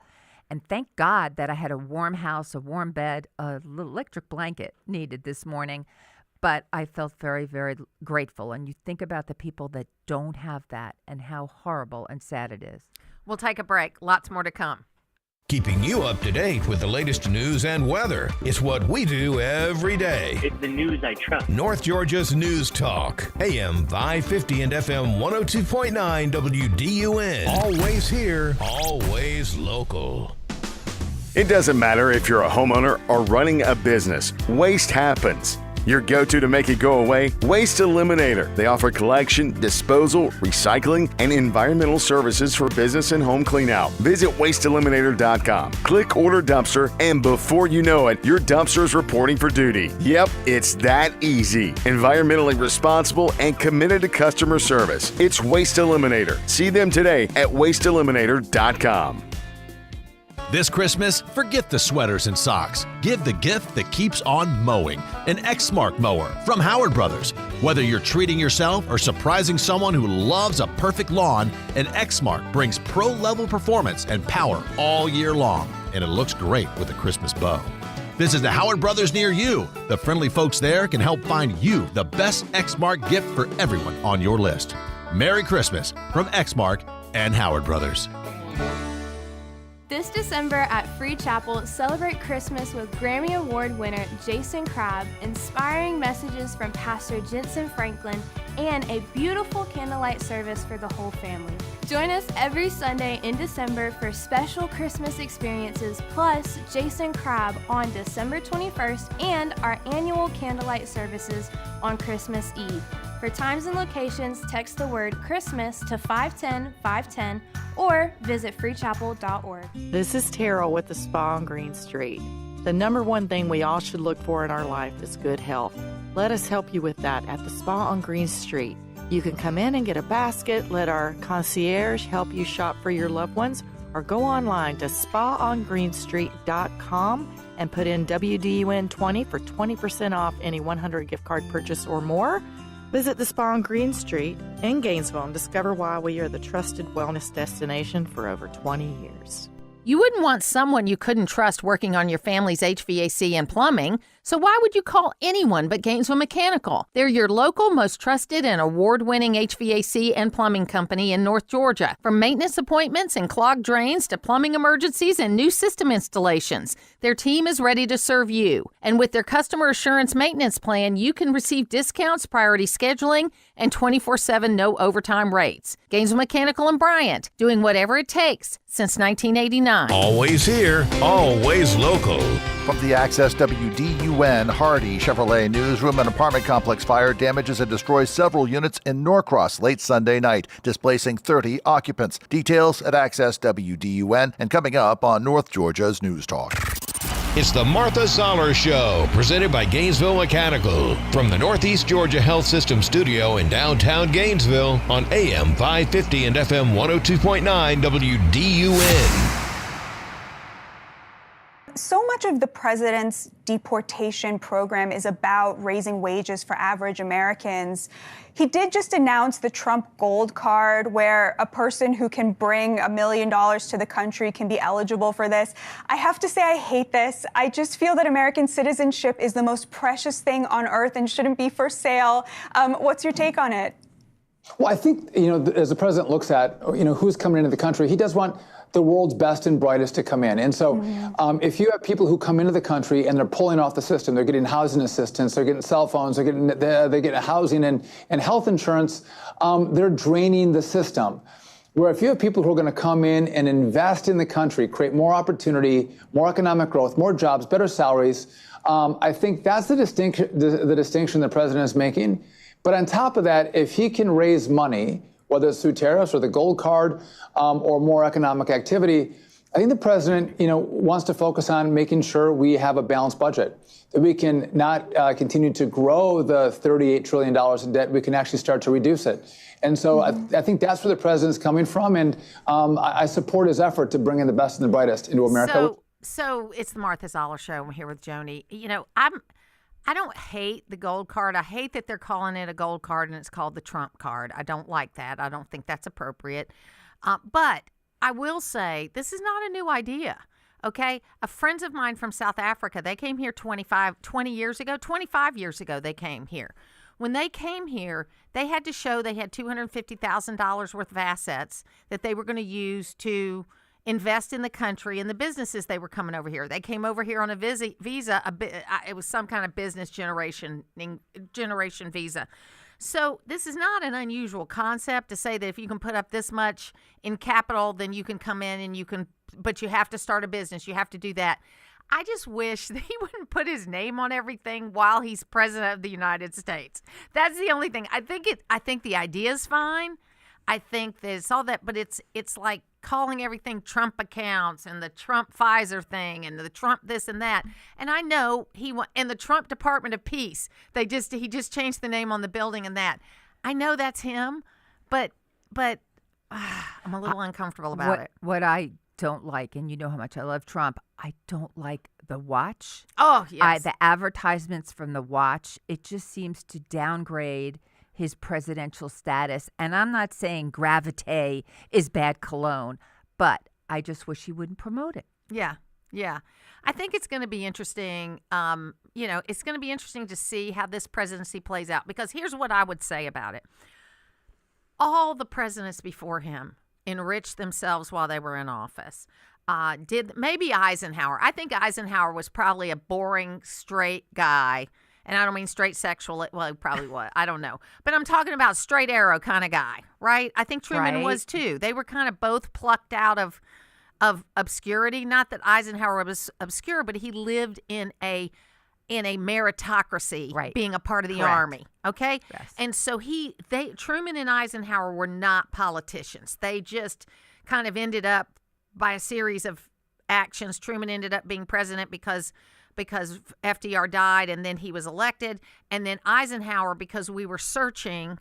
And thank God that I had a warm house, a warm bed, a little electric blanket needed this morning. But I felt very, very grateful. And you think about the people that don't have that and how horrible and sad it is. We'll take a break. Lots more to come. Keeping you up to date with the latest news and weather. It's what we do every day. It's the news I trust. North Georgia's News Talk. AM 550 and FM 102.9 WDUN. Always here, always local. It doesn't matter if you're a homeowner or running a business. Waste happens. Your go-to to make it go away? Waste Eliminator. They offer collection, disposal, recycling, and environmental services for business and home cleanout. Visit wasteeliminator.com. Click Order Dumpster, and before you know it, your dumpster is reporting for duty. Yep, it's that easy. Environmentally responsible and committed to customer service. It's Waste Eliminator. See them today at wasteeliminator.com. This Christmas, forget the sweaters and socks. Give the gift that keeps on mowing. An Exmark mower from Howard Brothers. Whether you're treating yourself or surprising someone who loves a perfect lawn, an Exmark brings pro-level performance and power all year long, and it looks great with a Christmas bow. Visit the Howard Brothers near you. The friendly folks there can help find you the best Exmark gift for everyone on your list. Merry Christmas from Exmark and Howard Brothers. This December at Free Chapel, celebrate Christmas with Grammy Award winner Jason Crabb, inspiring messages from Pastor Jensen Franklin, and a beautiful candlelight service for the whole family. Join us every Sunday in December for special Christmas experiences, plus Jason Crabb on December 21st and our annual candlelight services on Christmas Eve. For times and locations, text the word Christmas to 510-510 or visit freechapel.org. This is Terrell with the Spa on Green Street. The number one thing we all should look for in our life is good health. Let us help you with that at the Spa on Green Street. You can come in and get a basket, let our concierge help you shop for your loved ones, or go online to spaongreenstreet.com and put in WDUN20 for 20% off any 100 gift card purchase or more. Visit the Spa on Green Street in Gainesville and discover why we are the trusted wellness destination for over 20 years. You wouldn't want someone you couldn't trust working on your family's HVAC and plumbing, so why would you call anyone but Gainesville Mechanical? They're your local, most trusted and award-winning HVAC and plumbing company in North Georgia. From maintenance appointments and clogged drains to plumbing emergencies and new system installations, their team is ready to serve you. And with their customer assurance maintenance plan, you can receive discounts, priority scheduling, and 24/7 no overtime rates. Gainesville Mechanical and Bryant, doing whatever it takes since 1989. Always here, always local. From the Access WDUN Hardy Chevrolet newsroom, an apartment complex fire damages and destroys several units in Norcross late Sunday night, displacing 30 occupants. Details at Access WDUN and coming up on North Georgia's News Talk. It's the Martha Zoller Show, presented by Gainesville Mechanical. From the Northeast Georgia Health System studio in downtown Gainesville on AM 550 and FM 102.9 WDUN. So much of the president's deportation program is about raising wages for average Americans. He did just announce the Trump Gold Card, where a person who can bring $1 million to the country can be eligible for this. I have to say I hate this. I just feel that American citizenship is the most precious thing on earth and shouldn't be for sale. What's your take on it? Well, I think, as the president looks at, who's coming into the country, he does want the world's best and brightest to come in. And so if you have people who come into the country and they're pulling off the system, they're getting housing assistance, they're getting cell phones, they're getting housing and health insurance, they're draining the system. Where if you have people who are going to come in and invest in the country, create more opportunity, more economic growth, more jobs, better salaries, I think that's the distinction the president is making. But on top of that, if he can raise money, whether it's through tariffs or the gold card or more economic activity, I think the president, wants to focus on making sure we have a balanced budget, that we can not continue to grow the $38 trillion in debt. We can actually start to reduce it. And so I think that's where the president's coming from. And I support his effort to bring in the best and the brightest into America. So it's the Martha Zoller Show. I'm here with Joni. I don't hate the gold card. I hate that they're calling it a gold card and it's called the Trump card. I don't like that. I don't think that's appropriate. But I will say this is not a new idea. Okay. Friends of mine from South Africa, they came here 25 years ago, they came here. When they came here, they had to show they had $250,000 worth of assets that they were going to use to invest in the country and the businesses they were coming over here. They came over here on a visa. It was some kind of business generation visa. So this is not an unusual concept to say that if you can put up this much in capital, then you can come in and but you have to start a business. You have to do that. I just wish that he wouldn't put his name on everything while he's president of the United States. That's the only thing. I think the idea is fine. I think that it's all that, but it's like calling everything Trump accounts and the Trump Pfizer thing and the Trump this and that. And I know and the Trump Department of Peace. He just changed the name on the building and that. I know that's him, but I'm a little uncomfortable about it. What I don't like, and you know how much I love Trump, I don't like the watch. Oh, yes. The advertisements from the watch, it just seems to downgrade his presidential status. And I'm not saying Gravité is bad cologne, but I just wish he wouldn't promote it. Yeah. I think it's going to be interesting. It's going to be interesting to see how this presidency plays out, because here's what I would say about it. All the presidents before him enriched themselves while they were in office. Maybe Eisenhower. I think Eisenhower was probably a boring, straight guy. And I don't mean straight sexual. Well, he probably was. I don't know. But I'm talking about straight arrow kind of guy, right? I think Truman was too. They were kind of both plucked out of obscurity. Not that Eisenhower was obscure, but he lived in a meritocracy, being a part of the army. Okay? Yes. And so Truman and Eisenhower were not politicians. They just kind of ended up, by a series of actions, Truman ended up being president because FDR died and then he was elected. And then Eisenhower, because we were searching,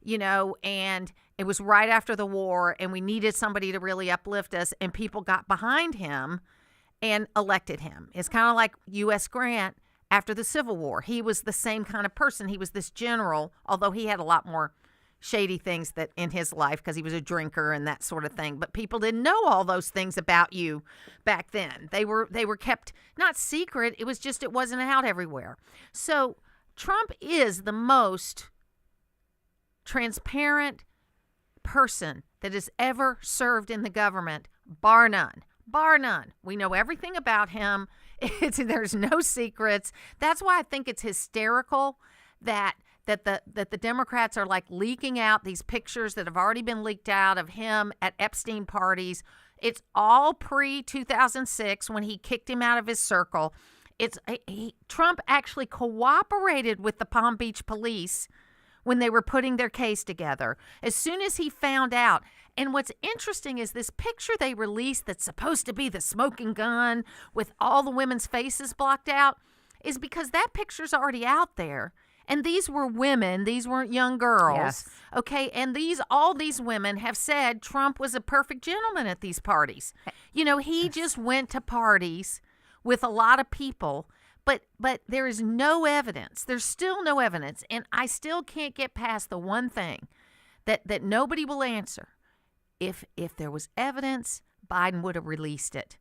and it was right after the war and we needed somebody to really uplift us, and people got behind him and elected him. It's kind of like U.S. Grant after the Civil War. He was the same kind of person. He was this general, although he had a lot more shady things that in his life because he was a drinker and that sort of thing. But people didn't know all those things about you back then. They were kept not secret. It was just, it wasn't out everywhere. So Trump is the most transparent person that has ever served in the government, bar none. Bar none. We know everything about him. There's no secrets. That's why I think it's hysterical that the Democrats are like leaking out these pictures that have already been leaked out of him at Epstein parties. It's all pre-2006 when he kicked him out of his circle. Trump actually cooperated with the Palm Beach police when they were putting their case together. As soon as he found out. And what's interesting is this picture they released that's supposed to be the smoking gun with all the women's faces blocked out is because that picture's already out there. And these were women. These weren't young girls. Yes. Okay. And all these women have said Trump was a perfect gentleman at these parties. He just went to parties with a lot of people, but there is no evidence. There's still no evidence. And I still can't get past the one thing that nobody will answer. If there was evidence, Biden would have released it.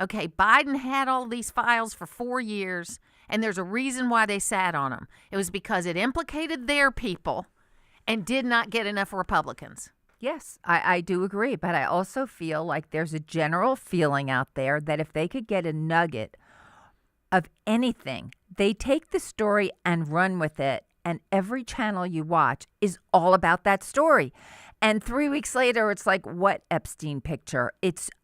Okay, Biden had all these files for 4 years, and there's a reason why they sat on them. It was because it implicated their people and did not get enough Republicans. Yes, I do agree, but I also feel like there's a general feeling out there that if they could get a nugget of anything, they take the story and run with it, and every channel you watch is all about that story. And 3 weeks later, it's like, what Epstein picture?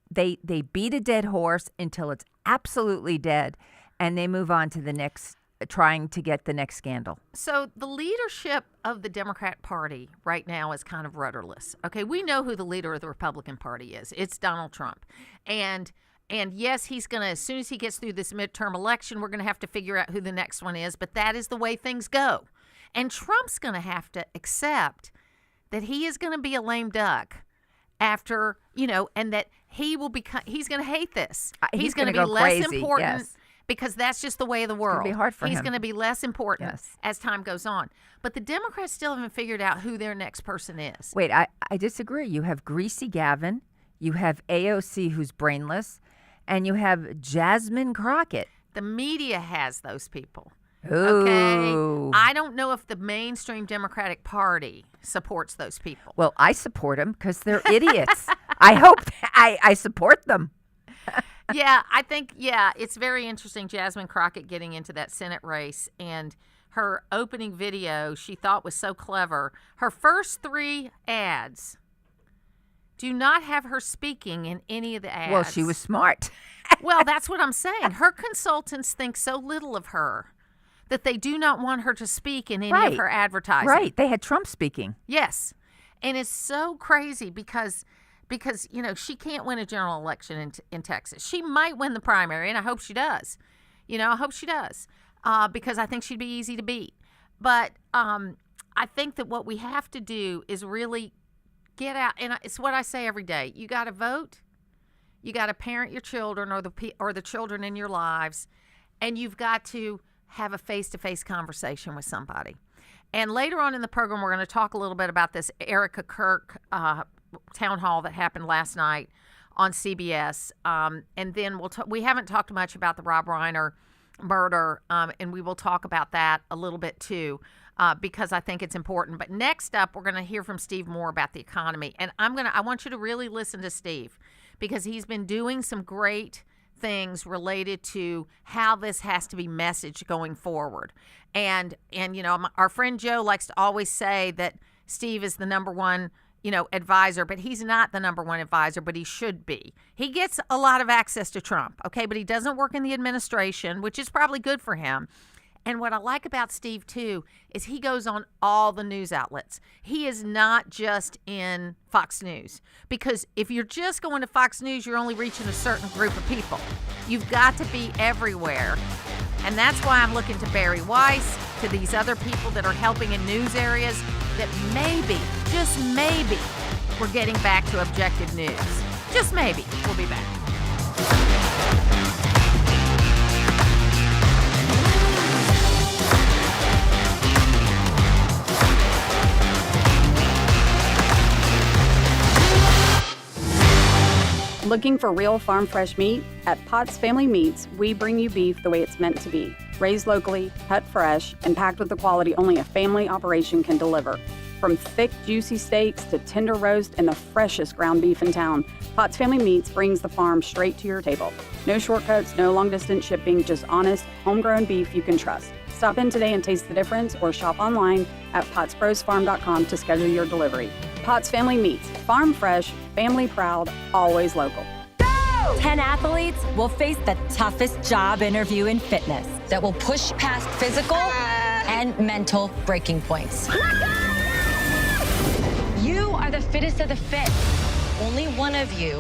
They beat a dead horse until it's absolutely dead, and they move on to the next, trying to get the next scandal. So the leadership of the Democrat Party right now is kind of rudderless. Okay, we know who the leader of the Republican Party is. It's Donald Trump. And yes, he's going to, as soon as he gets through this midterm election, we're going to have to figure out who the next one is, but that is the way things go. And Trump's going to have to accept that he is going to be a lame duck after, and that he's going to hate this. He's going to be less important, yes, because that's just the way of the world. It's going to be hard for him. He's going to be less important as time goes on. But the Democrats still haven't figured out who their next person is. Wait, I disagree. You have Greasy Gavin, you have AOC, who's brainless, and you have Jasmine Crockett. The media has those people. Ooh. Okay, I don't know if the mainstream Democratic Party supports those people. Well, I support them because they're idiots. I hope I support them. I think it's very interesting. Jasmine Crockett getting into that Senate race, and her opening video she thought was so clever. Her first 3 ads Do not have her speaking in any of the ads. Well, she was smart. Well, that's what I'm saying. Her consultants think so little of her that they do not want her to speak in any of her advertising. Right. They had Trump speaking. Yes. And it's so crazy because she can't win a general election in Texas. She might win the primary, and I hope she does. I hope she does because I think she'd be easy to beat. But I think that what we have to do is really get out, and it's what I say every day. You got to vote. You got to parent your children or the children in your lives, and you've got to have a face-to-face conversation with somebody. And later on in the program, we're going to talk a little bit about this Erica Kirk town hall that happened last night on CBS. And then we haven't talked much about the Rob Reiner murder, and we will talk about that a little bit too, because I think it's important. But next up, we're going to hear from Steve Moore about the economy. And I want you to really listen to Steve, because he's been doing some great things related to how this has to be messaged going forward. And our friend Joe likes to always say that Steve is the number one, advisor, but he's not the number one advisor, but he should be. He gets a lot of access to Trump, okay, but he doesn't work in the administration, which is probably good for him. And what I like about Steve, too, is he goes on all the news outlets. He is not just in Fox News, because if you're just going to Fox News, you're only reaching a certain group of people. You've got to be everywhere. And that's why I'm looking to Barry Weiss, to these other people that are helping in news areas, that maybe, just maybe, we're getting back to objective news. Just maybe. We'll be back. Looking for real farm fresh meat? At Potts Family Meats, we bring you beef the way it's meant to be. Raised locally, cut fresh, and packed with the quality only a family operation can deliver. From thick, juicy steaks to tender roast and the freshest ground beef in town, Potts Family Meats brings the farm straight to your table. No shortcuts, no long-distance shipping, just honest, homegrown beef you can trust. Stop in today and taste the difference, or shop online at pottsbrosfarm.com to schedule your delivery. Potts Family Meats, farm fresh, family proud, always local. 10 athletes will face the toughest job interview in fitness that will push past physical and mental breaking points. You are the fittest of the fit. Only one of you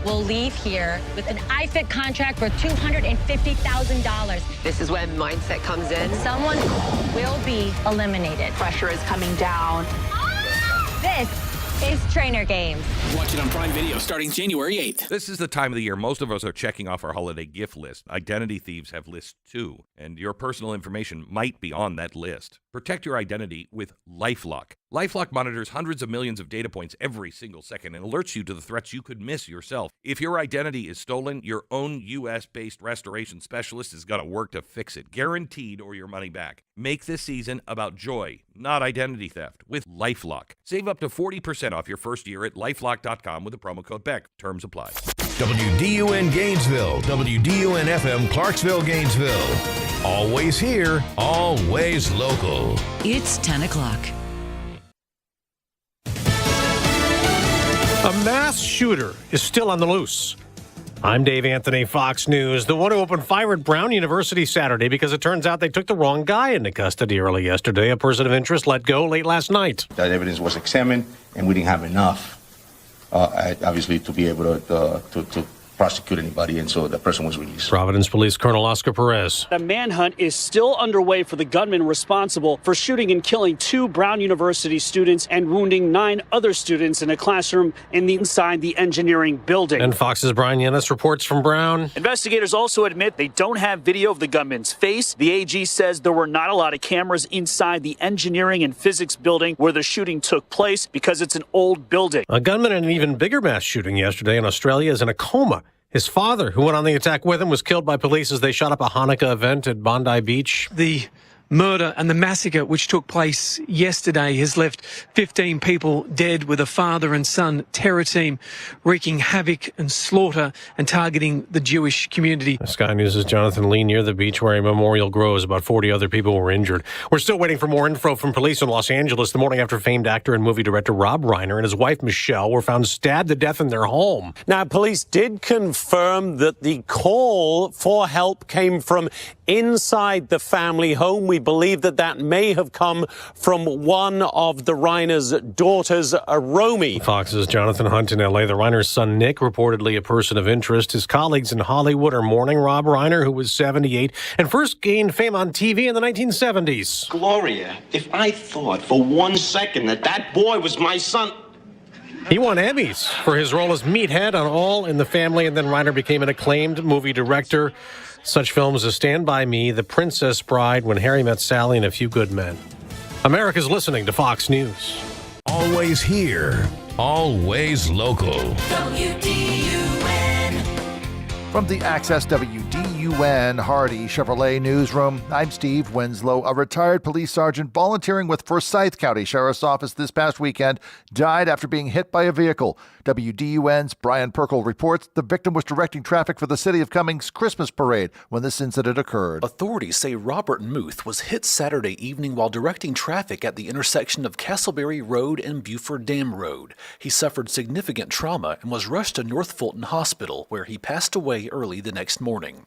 will leave here with an iFit contract for $250,000. This is when mindset comes in. Someone will be eliminated. Pressure is coming down. This is Trainer Games. Watch it on Prime Video starting January 8th. This is the time of the year most of us are checking off our holiday gift list. Identity thieves have lists too, and your personal information might be on that list. Protect your identity with LifeLock. LifeLock monitors hundreds of millions of data points every single second and alerts you to the threats you could miss yourself. If your identity is stolen, your own U.S.-based restoration specialist is going to work to fix it, guaranteed, or your money back. Make this season about joy, not identity theft, with LifeLock. Save up to 40% off your first year at LifeLock.com with the promo code BECK. Terms apply. WDUN Gainesville, WDUN FM Clarksville, Gainesville. Always here, always local. It's 10 o'clock. A mass shooter is still on the loose. I'm Dave Anthony, Fox News. The one who opened fire at Brown University Saturday because it turns out they took the wrong guy into custody early yesterday. A person of interest let go late last night. That evidence was examined, and we didn't have enough, obviously, to be able to prosecute anybody, and so the person was released. Providence Police Colonel Oscar Perez. A manhunt is still underway for the gunman responsible for shooting and killing 2 Brown University students and wounding 9 other students in a classroom inside the engineering building. And Fox's Brian Yennis reports from Brown. Investigators also admit they don't have video of the gunman's face. The AG says there were not a lot of cameras inside the engineering and physics building where the shooting took place because it's an old building. A gunman in an even bigger mass shooting yesterday in Australia is in a coma. His father, who went on the attack with him, was killed by police as they shot up a Hanukkah event at Bondi Beach. The murder and the massacre which took place yesterday has left 15 people dead, with a father and son terror team wreaking havoc and slaughter and targeting the Jewish community. Sky News' Jonathan Lee near the beach where a memorial grows. About 40 other people were injured. We're still waiting for more info from police in Los Angeles the morning after famed actor and movie director Rob Reiner and his wife Michelle were found stabbed to death in their home. Now, police did confirm that the call for help came from inside the family home. We believe that may have come from one of the Reiner's daughters, Romy. Fox's Jonathan Hunt in L.A. The Reiner's son, Nick, reportedly a person of interest. His colleagues in Hollywood are mourning Rob Reiner, who was 78 and first gained fame on TV in the 1970s. Gloria, if I thought for 1 second that boy was my son... He won Emmys for his role as Meathead on All in the Family, and then Reiner became an acclaimed movie director. Such films as Stand By Me, The Princess Bride, When Harry Met Sally, and A Few Good Men. America's listening to Fox News. Always here, always local. WDUN. From the Access WDUN Hardy Chevrolet Newsroom, I'm Steve Winslow. A retired police sergeant volunteering with Forsyth County Sheriff's Office this past weekend died after being hit by a vehicle. WDUN's Brian Perkle reports the victim was directing traffic for the City of Cummings Christmas parade when this incident occurred. Authorities say Robert Muth was hit Saturday evening while directing traffic at the intersection of Castleberry Road and Buford Dam Road. He suffered significant trauma and was rushed to North Fulton Hospital, where he passed away early the next morning.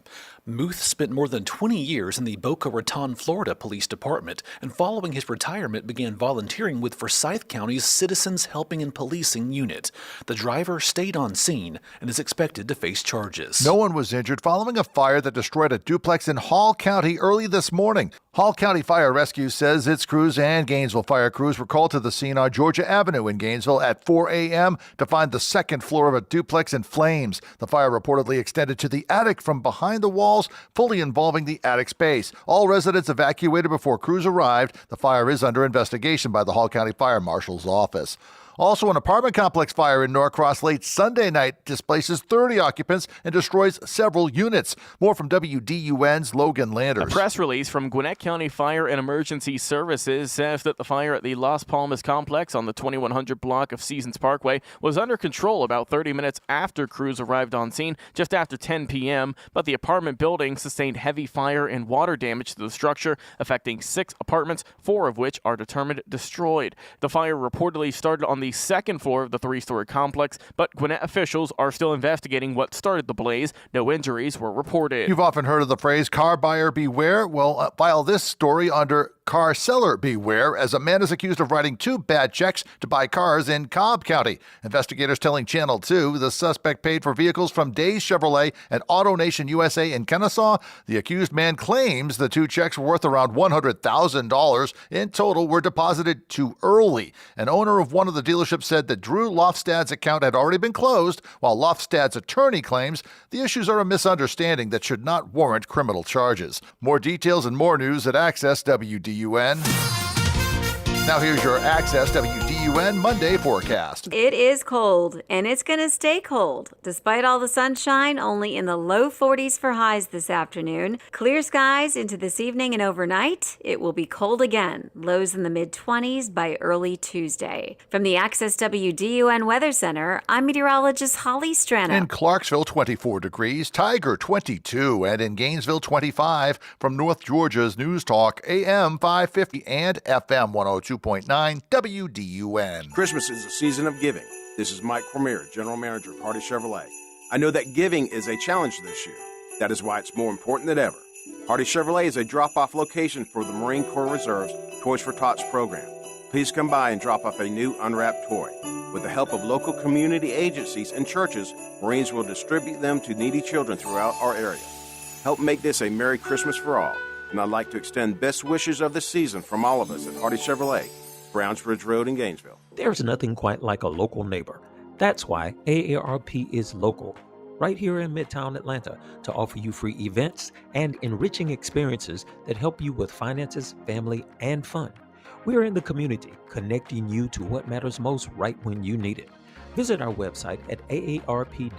Muth spent more than 20 years in the Boca Raton, Florida Police Department, and following his retirement began volunteering with Forsyth County's Citizens Helping and Policing Unit. The driver stayed on scene and is expected to face charges. No one was injured following a fire that destroyed a duplex in Hall County early this morning. Hall County Fire Rescue says its crews and Gainesville fire crews were called to the scene on Georgia Avenue in Gainesville at 4 a.m. to find the second floor of a duplex in flames. The fire reportedly extended to the attic from behind the walls, fully involving the attic space. All residents evacuated before crews arrived. The fire is under investigation by the Hall County Fire Marshal's office. Also, an apartment complex fire in Norcross late Sunday night displaces 30 occupants and destroys several units. More from WDUN's Logan Landers. A press release from Gwinnett County Fire and Emergency Services says that the fire at the Las Palmas complex on the 2100 block of Seasons Parkway was under control about 30 minutes after crews arrived on scene, just after 10 p.m., but the apartment building sustained heavy fire and water damage to the structure, affecting 6 apartments, 4 of which are determined destroyed. The fire reportedly started on the second floor of the 3-story complex, but Gwinnett officials are still investigating what started the blaze. No injuries were reported. You've often heard of the phrase car buyer beware. Well, file this story under car seller beware, as a man is accused of writing 2 bad checks to buy cars in Cobb County. Investigators telling Channel 2 the suspect paid for vehicles from Days Chevrolet and Auto Nation USA in Kennesaw. The accused man claims the 2 checks worth around $100,000 in total were deposited too early. An owner of one of the dealerships said that Drew Lofstad's account had already been closed, while Lofstad's attorney claims the issues are a misunderstanding that should not warrant criminal charges. More details and more news at Access WDUN. Now here's your Access WDUN Monday forecast. It is cold, and it's going to stay cold. Despite all the sunshine, only in the low 40s for highs this afternoon. Clear skies into this evening and overnight. It will be cold again. Lows in the mid-20s by early Tuesday. From the Access WDUN Weather Center, I'm meteorologist Holly Strano. In Clarksville, 24 degrees. Tiger, 22. And in Gainesville, 25. From North Georgia's News Talk, AM 550 and FM 102.9 WDUN. Christmas is a season of giving. This is Mike Cormier, General Manager of Hardy Chevrolet. I know that giving is a challenge this year. That is why it's more important than ever. Hardy Chevrolet is a drop-off location for the Marine Corps Reserve's Toys for Tots program. Please come by and drop off a new unwrapped toy. With the help of local community agencies and churches, Marines will distribute them to needy children throughout our area. Help make this a Merry Christmas for all. And I'd like to extend best wishes of the season from all of us at Hardy Chevrolet, Brownsbridge Road in Gainesville. There's nothing quite like a local neighbor. That's why AARP is local, right here in Midtown Atlanta, to offer you free events and enriching experiences that help you with finances, family, and fun. We're in the community, connecting you to what matters most right when you need it. Visit our website at aarp.org/GA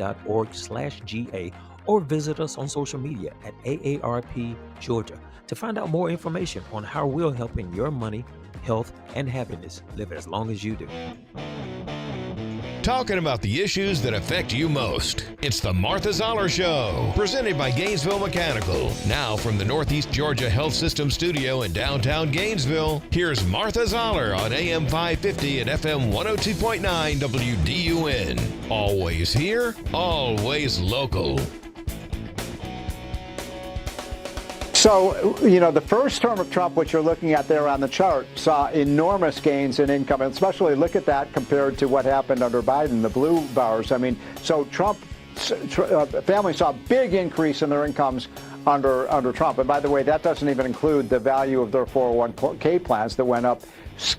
or visit us on social media at AARP Georgia to find out more information on how we're helping your money, health, and happiness live as long as you do. Talking about the issues that affect you most. It's the Martha Zoller Show, presented by Gainesville Mechanical. Now from the Northeast Georgia Health System studio in downtown Gainesville, here's Martha Zoller on AM 550 and FM 102.9 WDUN. Always here, always local. So, the first term of Trump, which you're looking at there on the chart, saw enormous gains in income, and especially look at that compared to what happened under Biden, the blue bars. I mean, so Trump family saw a big increase in their incomes under Trump. And by the way, that doesn't even include the value of their 401k plans that went up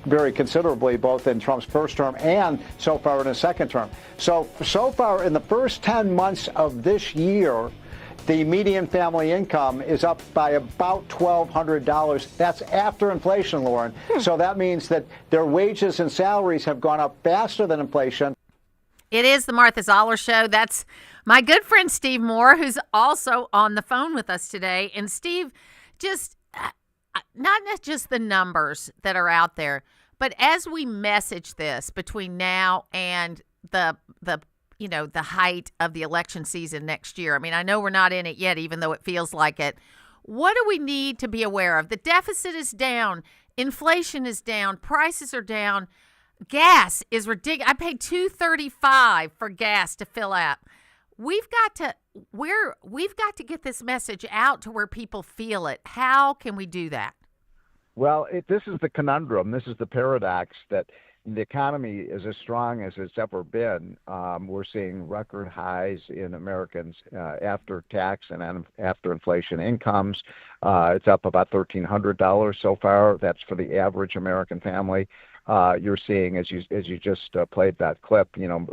very considerably, both in Trump's first term and so far in his second term. So far in the first 10 months of this year, the median family income is up by about $1,200. That's after inflation, Lauren. So that means that their wages and salaries have gone up faster than inflation. It is the Martha Zoller Show. That's my good friend Steve Moore, who's also on the phone with us today. And Steve, just not just the numbers that are out there, but as we message this between now and the height of the election season next year. I mean, I know we're not in it yet, even though it feels like it. What do we need to be aware of? The deficit is down. Inflation is down. Prices are down. Gas is ridiculous. I paid $2.35 for gas to fill up. We've got to get this message out to where people feel it. How can we do that? Well, this is the conundrum. This is the paradox that the economy is as strong as it's ever been. We're seeing record highs in Americans after tax and after inflation incomes. It's up about $1,300 so far. That's for the average American family. You're seeing, as you just played that clip,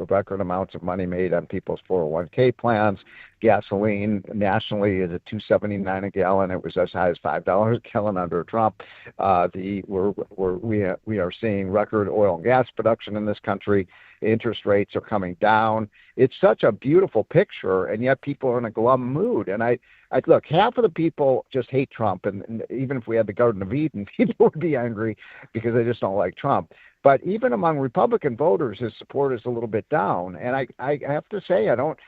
record amounts of money made on people's 401k plans. Gasoline nationally is at $2.79 a gallon. It was as high as $5 a gallon under Trump. We are seeing record oil and gas production in this country. Interest rates are coming down. It's such a beautiful picture, and yet people are in a glum mood. And I look, half of the people just hate Trump, and even if we had the Garden of Eden, people would be angry because they just don't like Trump. But even among Republican voters, his support is a little bit down. And I have to say, I don't.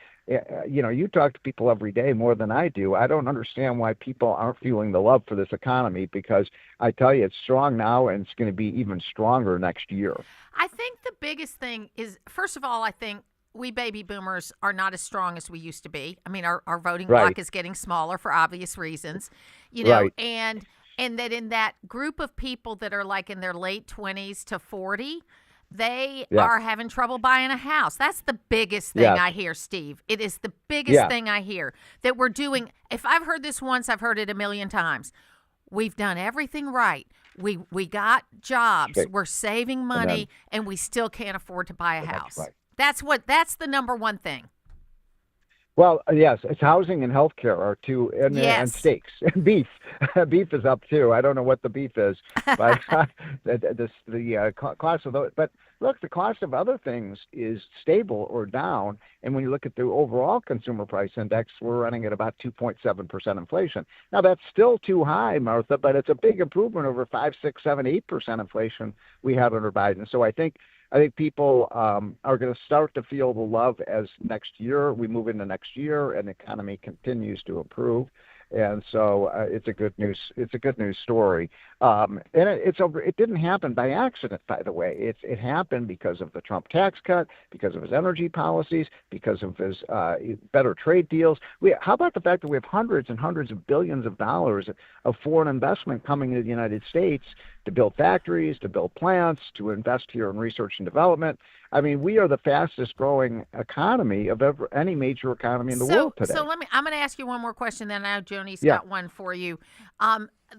You talk to people every day more than I do. I don't understand why people aren't feeling the love for this economy, because I tell you, it's strong now and it's going to be even stronger next year. I think the biggest thing is, first of all, I think we baby boomers are not as strong as we used to be. I mean, our voting bloc is getting smaller for obvious reasons, and that in that group of people that are like in their late 20s to 40, they are having trouble buying a house. That's the biggest thing I hear, Steve. It is the biggest thing I hear that we're doing. If I've heard this once, I've heard it a million times. We've done everything right. We got jobs. Okay. We're saving money, and we still can't afford to buy a house. That's the number one thing. Well, yes, it's housing and healthcare are two, and steaks and beef. Beef is up too. I don't know what the beef is, but the cost of those. But look, the cost of other things is stable or down. And when you look at the overall consumer price index, we're running at about 2.7% inflation. Now that's still too high, Martha, but it's a big improvement over 5, 6, 7, 8% inflation we had under Biden. So I think people are going to start to feel the love as next year we move into next year and the economy continues to improve. And so it's a good news story. And it didn't happen by accident, by the way. It happened because of the Trump tax cut, because of his energy policies, because of his better trade deals. How about the fact that we have hundreds and hundreds of billions of dollars of foreign investment coming into the United States to build factories, to build plants, to invest here in research and development? I mean, we are the fastest growing economy of any major economy in the world today. So I'm going to ask you one more question, then I know Joni's got one for you.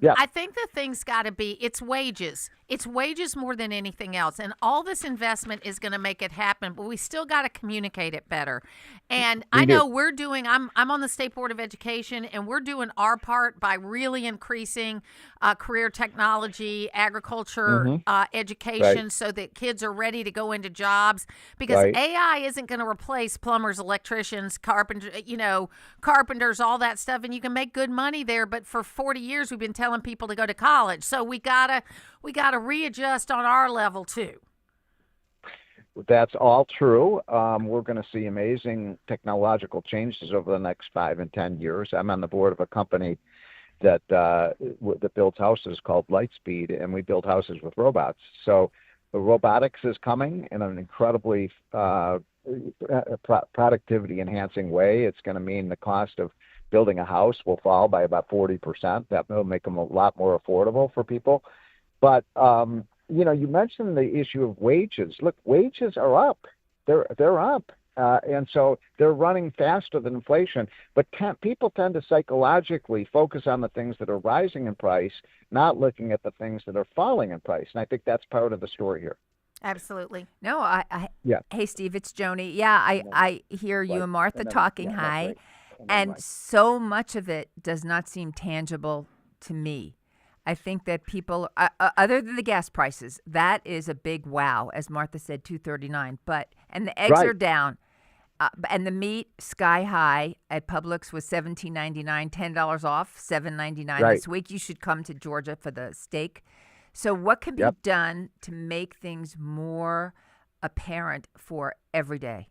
Yeah. I think the thing's got to be, it's wages. It's wages more than anything else. And all this investment is going to make it happen, but we still got to communicate it better. And I know we're doing, I'm on the State Board of Education, and we're doing our part by really increasing career technology, agriculture, education, so that kids are ready to go into jobs. Because AI isn't going to replace plumbers, electricians, carpenters, all that stuff. And you can make good money there. But for 40 years, we've been telling people to go to college. So we gotta readjust on our level too. That's all true. We're going to see amazing technological changes over the next 5 and 10 years. I'm on the board of a company that builds houses called Lightspeed, and we build houses with robots. So the robotics is coming in an incredibly productivity enhancing way. It's going to mean the cost of building a house will fall by about 40%. That will make them a lot more affordable for people. But you mentioned the issue of wages. Look, wages are up. They're up, and so they're running faster than inflation. But people tend to psychologically focus on the things that are rising in price, not looking at the things that are falling in price. And I think that's part of the story here. Absolutely. No, Hey, Steve, it's Joni. Yeah, I hear you and Martha talking high, and so much of it does not seem tangible to me. I think that people, other than the gas prices, that is a big wow, as Martha said, $2.39. And the eggs are down, and the meat sky high at Publix was $17.99, $10 off, $7.99 this week. You should come to Georgia for the steak. So, what can be done to make things more apparent for every day?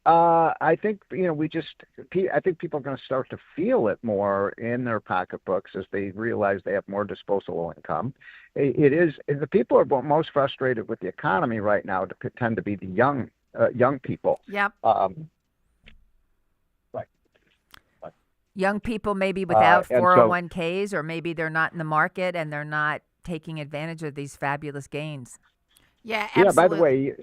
I think I think people are going to start to feel it more in their pocketbooks as they realize they have more disposable income. The people who are most frustrated with the economy right now tend to be the young people. Yep. Young people maybe without 401ks, or maybe they're not in the market and they're not taking advantage of these fabulous gains. Yeah, absolutely. Yeah, by the way,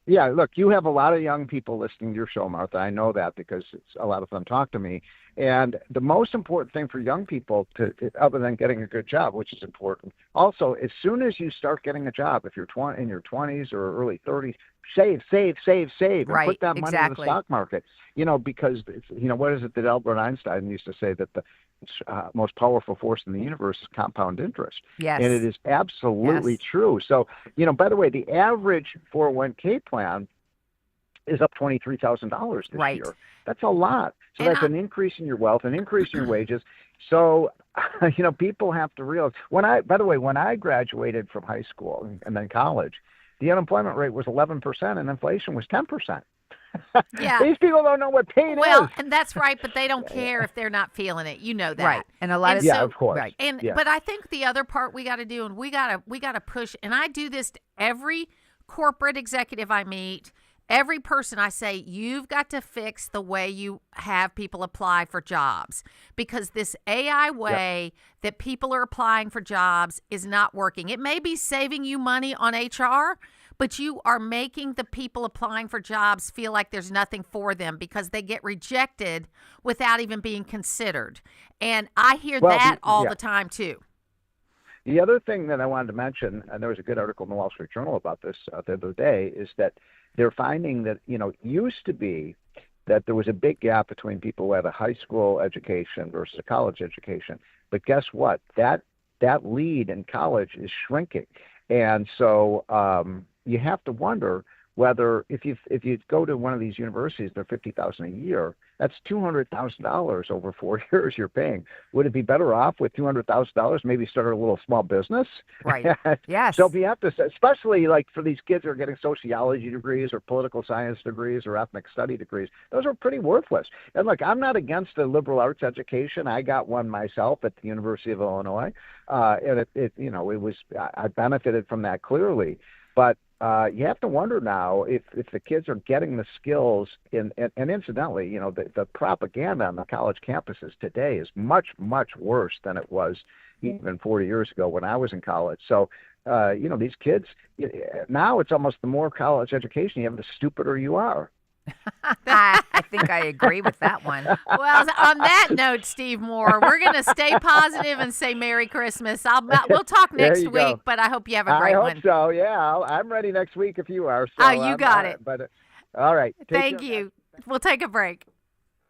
yeah, look, you have a lot of young people listening to your show, Martha. I know that because a lot of them talk to me. And the most important thing for young people, other than getting a good job, which is important, also, as soon as you start getting a job, if you're in your 20s or early 30s, save, and put that money in the stock market. Because, what is it that Albert Einstein used to say, that the most powerful force in the universe is compound interest. Yes. And it is absolutely true. So, by the way, the average 401k plan is up $23,000 this year. That's a lot. So that's an increase in your wealth, an increase in your wages. So, people have to realize, when I graduated from high school and then college, the unemployment rate was 11% and inflation was 10%. Yeah. These people don't know what pain is. Well, and that's right, but they don't care if they're not feeling it. You know that. Right. And a lot of of course. Right. And but I think the other part we got to do, and we got to push, and I do this to every corporate executive I meet, every person I say, you've got to fix the way you have people apply for jobs, because this AI way that people are applying for jobs is not working. It may be saving you money on HR, but you are making the people applying for jobs feel like there's nothing for them because they get rejected without even being considered. And I hear that all the time too. The other thing that I wanted to mention, and there was a good article in the Wall Street Journal about this the other day, is that they're finding that, used to be that there was a big gap between people who had a high school education versus a college education. But guess what? That lead in college is shrinking. And so you have to wonder whether if you go to one of these universities, they're $50,000 a year. That's $200,000 over 4 years you're paying. Would it be better off with $200,000? Maybe start a little small business. Right. Yes. So if you have to, especially like for these kids who are getting sociology degrees or political science degrees or ethnic study degrees, those are pretty worthless. And look, I'm not against the liberal arts education. I got one myself at the University of Illinois, and I benefited from that clearly. But you have to wonder now if the kids are getting the skills and incidentally, the propaganda on the college campuses today is much, much worse than it was even 40 years ago when I was in college. So, these kids, now it's almost the more college education you have, the stupider you are. I think I agree with that one. Well, on that note, Steve Moore, we're going to stay positive and say Merry Christmas. We'll talk next week, go. but I hope you have a great one. I hope so, yeah. I'm ready next week if you are. So you got it. But all right. Thank you. We'll take a break.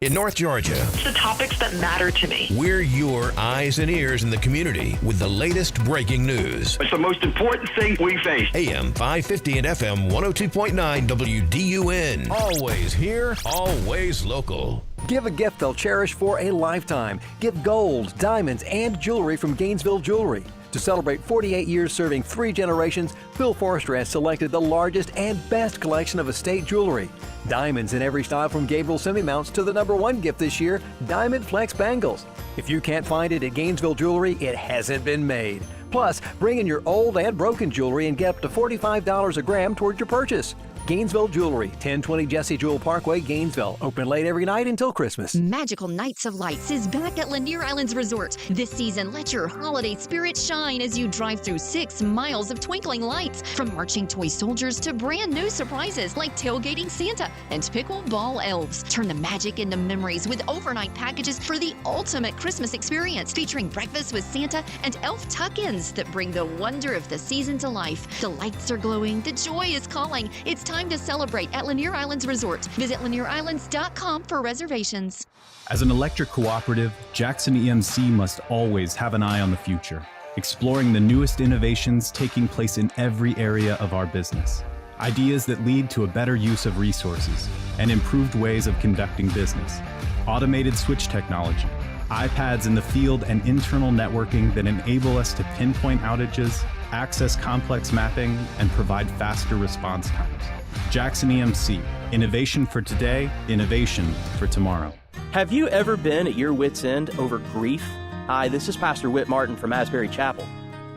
In North Georgia, It's the topics that matter to me. we're your eyes and ears in the community with the latest breaking news. It's the most important thing we face. AM 550 and FM 102.9 WDUN. Always here, always local. Give a gift they'll cherish for a lifetime. Give gold, diamonds, and jewelry from Gainesville Jewelry. To celebrate 48 years serving 3 generations, Phil Forrester has selected the largest and best collection of estate jewelry. Diamonds in every style from Gabriel semi-mounts to the #1 gift this year, Diamond Flex Bangles. If you can't find it at Gainesville Jewelry, it hasn't been made. Plus, bring in your old and broken jewelry and get up to $45 a gram toward your purchase. Gainesville Jewelry, 1020 Jesse Jewell Parkway, Gainesville. Open late every night until Christmas. Magical Nights of Lights is back at Lanier Islands Resort. This season, let your holiday spirit shine as you drive through 6 miles of twinkling lights. From marching toy soldiers to brand new surprises like tailgating Santa and pickleball elves. Turn the magic into memories with overnight packages for the ultimate Christmas experience, featuring breakfast with Santa and elf tuck-ins that bring the wonder of the season to life. The lights are glowing, the joy is calling. It's time to celebrate at Lanier Islands Resort. Visit LanierIslands.com for reservations. As an electric cooperative, Jackson EMC must always have an eye on the future, exploring the newest innovations taking place in every area of our business. Ideas that lead to a better use of resources and improved ways of conducting business. Automated switch technology, iPads in the field, and internal networking that enable us to pinpoint outages, access complex mapping, and provide faster response times. Jackson EMC, innovation for today, innovation for tomorrow. Have you ever been at your wit's end over grief? Hi, this is Pastor Whit Martin from Asbury Chapel.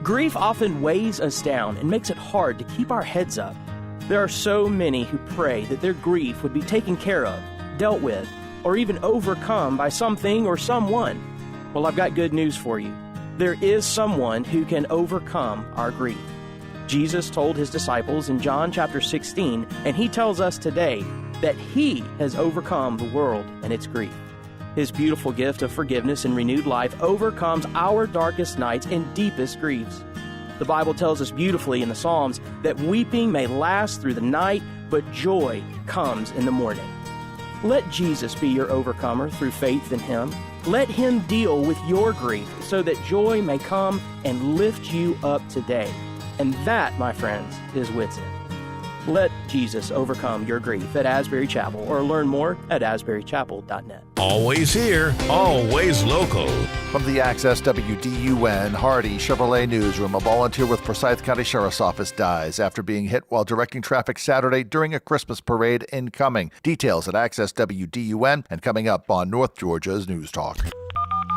Grief often weighs us down and makes it hard to keep our heads up. There are so many who pray that their grief would be taken care of, dealt with, or even overcome by something or someone. Well, I've got good news for you. There is someone who can overcome our grief. Jesus told his disciples in John chapter 16, and he tells us today that he has overcome the world and its grief. His beautiful gift of forgiveness and renewed life overcomes our darkest nights and deepest griefs. The Bible tells us beautifully in the Psalms that weeping may last through the night, but joy comes in the morning. Let Jesus be your overcomer through faith in him. Let him deal with your grief so that joy may come and lift you up today. And that, my friends, is wit's end. Let Jesus overcome your grief at Asbury Chapel, or learn more at asburychapel.net. Always here, always local. From the Access WDUN Hardy Chevrolet Newsroom, a volunteer with Forsyth County Sheriff's Office dies after being hit while directing traffic Saturday during a Christmas parade incoming. Details at Access WDUN and coming up on North Georgia's News Talk.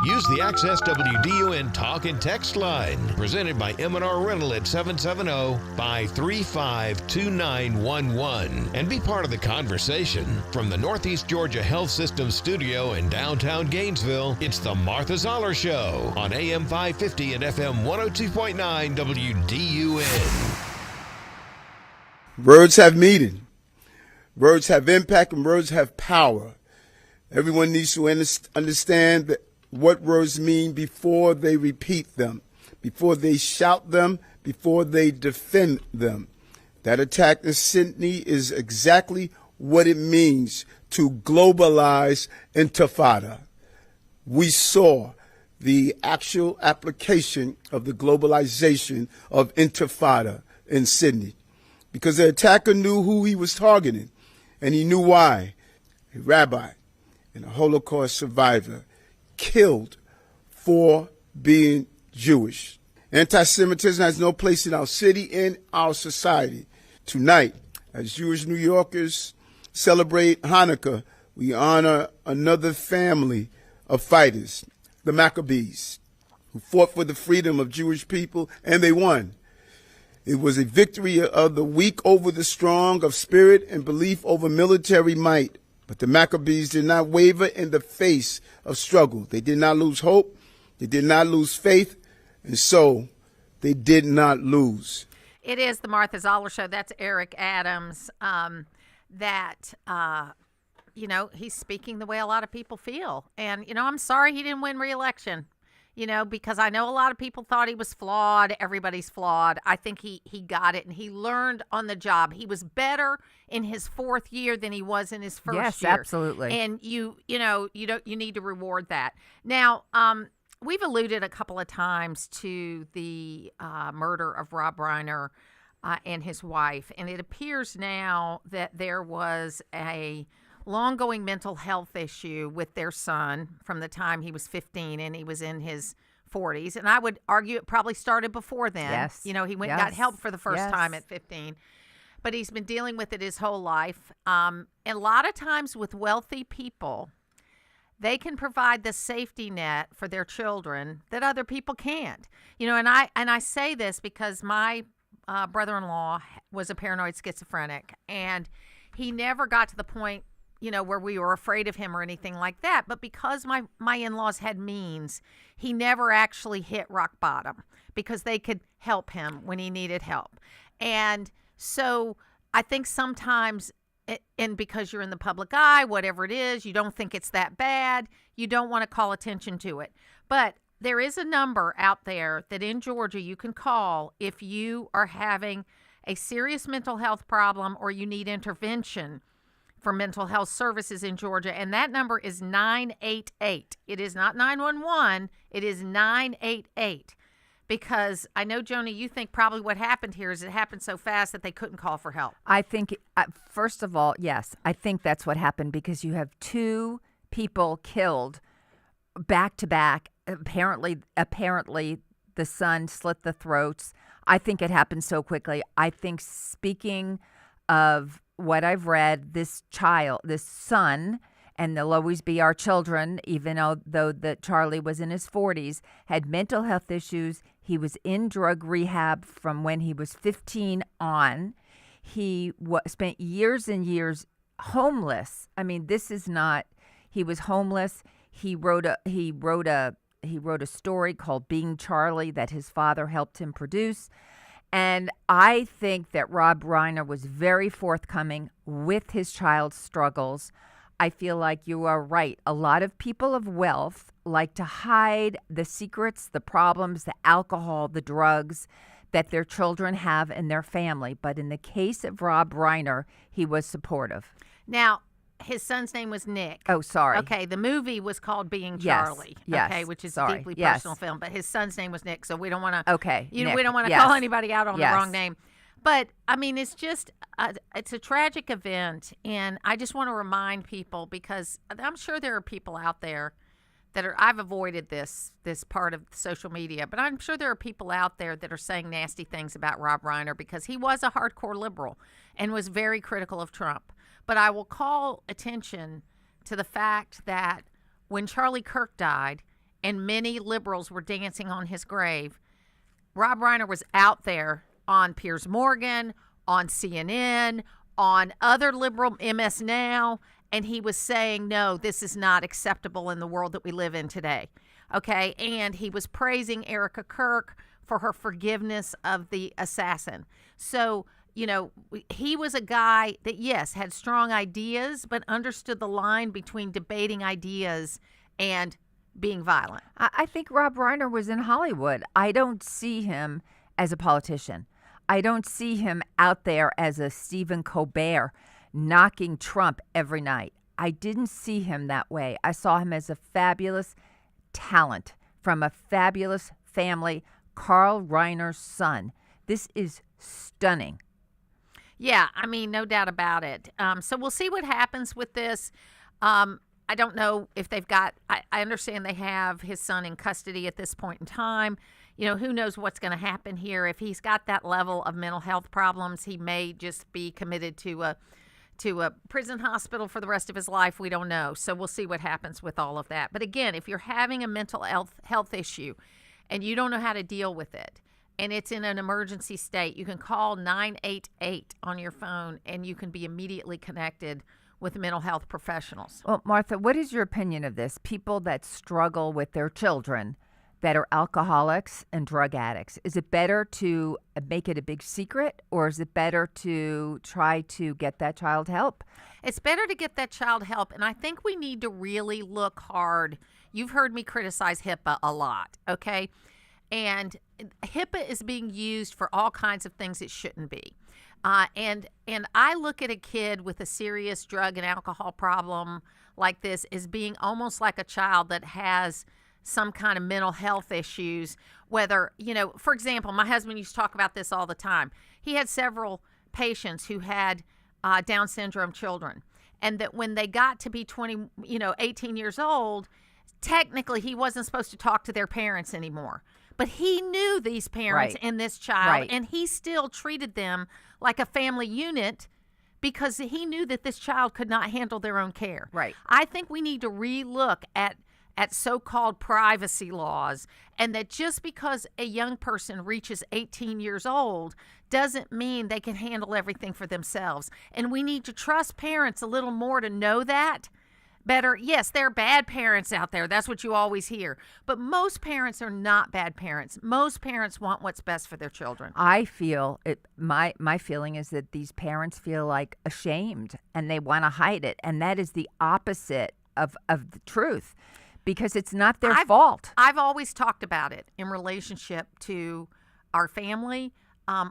Use the Access WDUN Talk and Text line, presented by M&R Rental at 770-535-2911, and be part of the conversation. From the Northeast Georgia Health System studio in downtown Gainesville, it's the Martha Zoller Show on AM 550 and FM 102.9 WDUN. Words have meaning. Words have impact, and words have power. Everyone needs to understand that what words mean before they repeat them, before they shout them, before they defend them. That attack in Sydney is exactly what it means to globalize intifada. We saw the actual application of the globalization of intifada in Sydney, because the attacker knew who he was targeting, and he knew why. A rabbi and a Holocaust survivor killed for being Jewish. Anti-Semitism has no place in our city, in our society. Tonight, as Jewish New Yorkers celebrate Hanukkah, we honor another family of fighters, the Maccabees, who fought for the freedom of Jewish people, and they won. It was a victory of the weak over the strong, of spirit and belief over military might. But the Maccabees did not waver in the face of struggle. They did not lose hope. They did not lose faith. And so they did not lose. It is the Martha Zoller Show. That's Eric Adams. that, he's speaking the way a lot of people feel. And, I'm sorry he didn't win re-election, because I know a lot of people thought he was flawed. Everybody's flawed. I think he got it, and he learned on the job. He was better in his fourth year than he was in his first year. Yes, absolutely. And you need to reward that. Now, we've alluded a couple of times to the murder of Rob Reiner and his wife, and it appears now that there was a long-going mental health issue with their son from the time he was 15 and he was in his 40s. And I would argue it probably started before then. Yes. He went and got help for the first time at 15. But he's been dealing with it his whole life. And a lot of times with wealthy people, they can provide the safety net for their children that other people can't. And I say this because my brother-in-law was a paranoid schizophrenic, and he never got to the point where we were afraid of him or anything like that. But because my in-laws had means, he never actually hit rock bottom because they could help him when he needed help. And so I think sometimes, and because you're in the public eye, whatever it is, you don't think it's that bad. You don't want to call attention to it. But there is a number out there that in Georgia you can call if you are having a serious mental health problem or you need intervention for mental health services in Georgia, and that number is 988. It is not 911. It is 988. Because I know, Joni, you think probably what happened here is it happened so fast that they couldn't call for help. I think, first of all, yes, I think that's what happened because you have two people killed back to back. Apparently, the son slit the throats. I think it happened so quickly. I think, speaking of what I've read, this son, and they'll always be our children, even though that Charlie was in his 40s, had mental health issues. He was in drug rehab from when he was 15 on. He spent years and years homeless. I mean, this is not. He was homeless. He wrote a story called Being Charlie that his father helped him produce. And I think that Rob Reiner was very forthcoming with his child's struggles. I feel like you are right. A lot of people of wealth like to hide the secrets, the problems, the alcohol, the drugs that their children have in their family. But in the case of Rob Reiner, he was supportive. Now, his son's name was Nick. Oh, sorry. Okay, the movie was called Being Charlie. Yes. Okay, which is a deeply personal film. But his son's name was Nick, so we don't want to. Okay. We don't want to call anybody out on the wrong name. But I mean, it's just it's a tragic event, and I just want to remind people because I'm sure there are people out there that are. I've avoided this part of social media, but I'm sure there are people out there that are saying nasty things about Rob Reiner because he was a hardcore liberal and was very critical of Trump. But I will call attention to the fact that when Charlie Kirk died and many liberals were dancing on his grave, Rob Reiner was out there on Piers Morgan, on CNN, on other liberal MS Now, and he was saying, no, this is not acceptable in the world that we live in today. Okay, and he was praising Erica Kirk for her forgiveness of the assassin. So, he was a guy that, yes, had strong ideas, but understood the line between debating ideas and being violent. I think Rob Reiner was in Hollywood. I don't see him as a politician. I don't see him out there as a Stephen Colbert knocking Trump every night. I didn't see him that way. I saw him as a fabulous talent from a fabulous family, Carl Reiner's son. This is stunning. Yeah, I mean, no doubt about it. So we'll see what happens with this. I don't know if they've got, I understand they have his son in custody at this point in time. Who knows what's going to happen here. If he's got that level of mental health problems, he may just be committed to a prison hospital for the rest of his life. We don't know. So we'll see what happens with all of that. But again, if you're having a mental health issue and you don't know how to deal with it, and it's in an emergency state, you can call 988 on your phone and you can be immediately connected with mental health professionals. Well, Martha, what is your opinion of this? People that struggle with their children that are alcoholics and drug addicts? Is it better to make it a big secret, or is it better to try to get that child help? It's better to get that child help, and I think we need to really look hard. You've heard me criticize HIPAA a lot, okay? And HIPAA is being used for all kinds of things it shouldn't be. And I look at a kid with a serious drug and alcohol problem like this as being almost like a child that has some kind of mental health issues, whether, for example, my husband used to talk about this all the time. He had several patients who had Down syndrome children, and that when they got to be 18 years old, technically he wasn't supposed to talk to their parents anymore. But he knew these parents and this child, and he still treated them like a family unit because he knew that this child could not handle their own care. Right. I think we need to relook at so-called privacy laws, and that just because a young person reaches 18 years old doesn't mean they can handle everything for themselves. And we need to trust parents a little more to know that better. Yes, there are bad parents out there. That's what you always hear. But most parents are not bad parents. Most parents want what's best for their children. I feel it. My feeling is that these parents feel like ashamed and they want to hide it, and that is the opposite of the truth. Because it's not their fault. I've always talked about it in relationship to our family,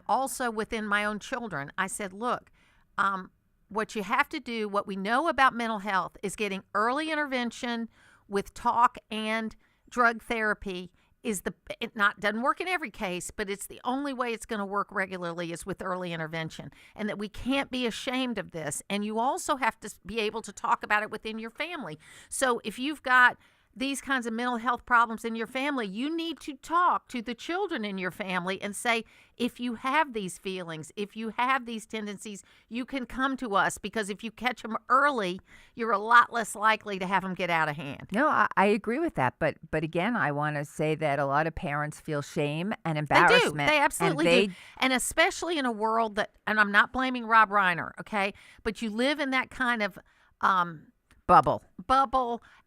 also within my own children. I said, look, what you have to do, what we know about mental health is getting early intervention with talk and drug therapy doesn't work in every case, but it's the only way it's going to work regularly is with early intervention, and that we can't be ashamed of this. And you also have to be able to talk about it within your family. So if you've got these kinds of mental health problems in your family, you need to talk to the children in your family and say, if you have these feelings, if you have these tendencies, you can come to us, because if you catch them early, you're a lot less likely to have them get out of hand. No, I agree with that. But again, I want to say that a lot of parents feel shame and embarrassment. They do. They absolutely do. And especially in a world that, and I'm not blaming Rob Reiner, okay, but you live in that kind of bubble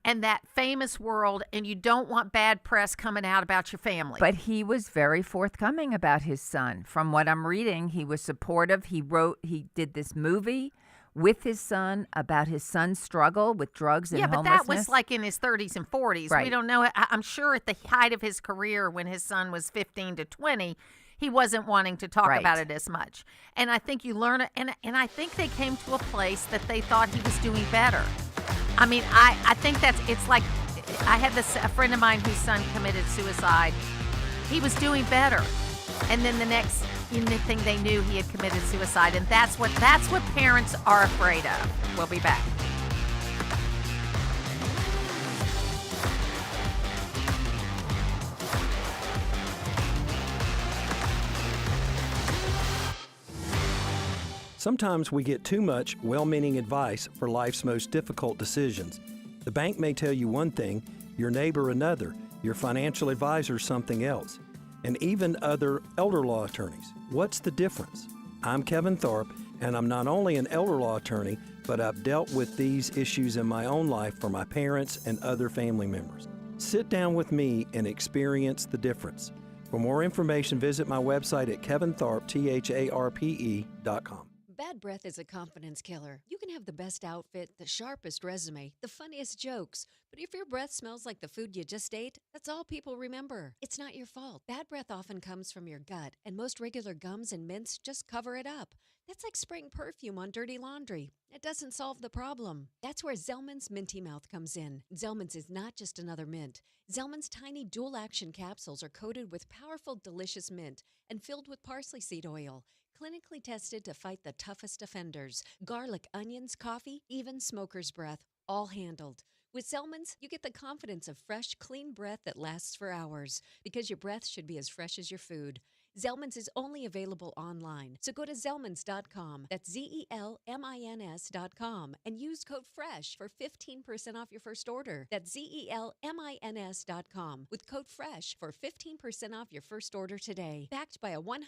and that famous world, and you don't want bad press coming out about your family. But he was very forthcoming about his son. From what I'm reading, he was supportive. He did this movie with his son about his son's struggle with drugs and homelessness. Yeah, but that was like in his 30s and 40s. Right. We don't know. I'm sure at the height of his career, when his son was 15 to 20, he wasn't wanting to talk about it as much. And I think you learn it, and I think they came to a place that they thought he was doing better. I mean, I think it's like, I had a friend of mine whose son committed suicide. He was doing better. And then the next thing they knew, he had committed suicide. And that's what parents are afraid of. We'll be back. Sometimes we get too much well-meaning advice for life's most difficult decisions. The bank may tell you one thing, your neighbor another, your financial advisor something else, and even other elder law attorneys. What's the difference? I'm Kevin Thorpe, and I'm not only an elder law attorney, but I've dealt with these issues in my own life for my parents and other family members. Sit down with me and experience the difference. For more information, visit my website at kevinthorpe.com. Bad breath is a confidence killer. You can have the best outfit, the sharpest resume, the funniest jokes, but if your breath smells like the food you just ate, that's all people remember. It's not your fault. Bad breath often comes from your gut, and most regular gums and mints just cover it up. That's like spraying perfume on dirty laundry. It doesn't solve the problem. That's where Zellman's Minty Mouth comes in. Zellman's is not just another mint. Zellman's tiny dual-action capsules are coated with powerful, delicious mint and filled with parsley seed oil. Clinically tested to fight the toughest offenders. Garlic, onions, coffee, even smoker's breath, all handled. With Zellman's, you get the confidence of fresh, clean breath that lasts for hours, because your breath should be as fresh as your food. Zellman's is only available online, so go to Zellmans.com. That's ZELMINS.com and use code FRESH for 15% off your first order. That's ZELMINS.com with code FRESH for 15% off your first order today. Backed by a 100%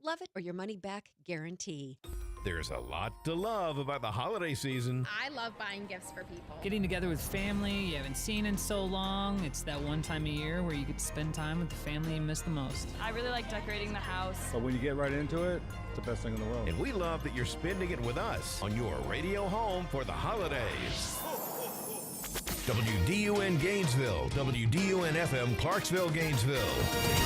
love it or your money back guarantee. There's a lot to love about the holiday season. I love buying gifts for people. Getting together with family you haven't seen in so long. It's that one time a year where you get to spend time with the family you miss the most. I really like decorating the house. But when you get right into it, it's the best thing in the world. And we love that you're spending it with us on your radio home for the holidays. WDUN Gainesville, WDUN FM Clarksville, Gainesville.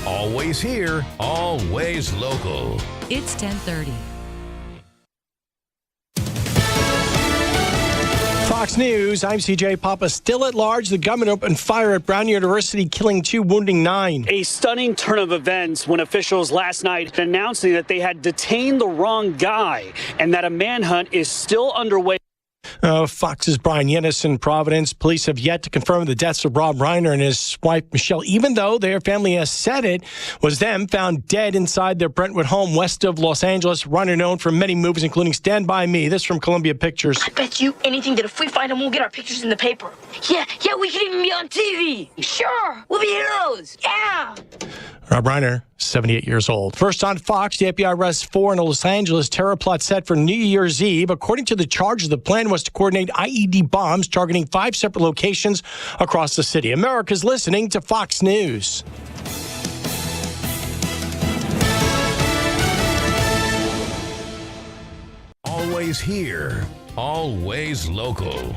Always here, always local. It's 10:30. Fox News, I'm CJ Papa. Still at large, the gunman opened fire at Brown University, killing 2, wounding 9. A stunning turn of events when officials last night announcing that they had detained the wrong guy and that a manhunt is still underway. Fox's Brian Yennis in Providence. Police have yet to confirm the deaths of Rob Reiner and his wife, Michelle, even though their family has said it was them found dead inside their Brentwood home west of Los Angeles. Reiner known for many movies, including Stand By Me. This from Columbia Pictures. I bet you anything that if we find him, we'll get our pictures in the paper. Yeah, we can even be on TV. Sure, we'll be heroes. Yeah. Rob Reiner, 78 years old. First on Fox, the FBI arrests 4 in a Los Angeles terror plot set for New Year's Eve. According to the charges, the plan was to coordinate IED bombs targeting 5 separate locations across the city. America's listening to Fox News. Always here, always local.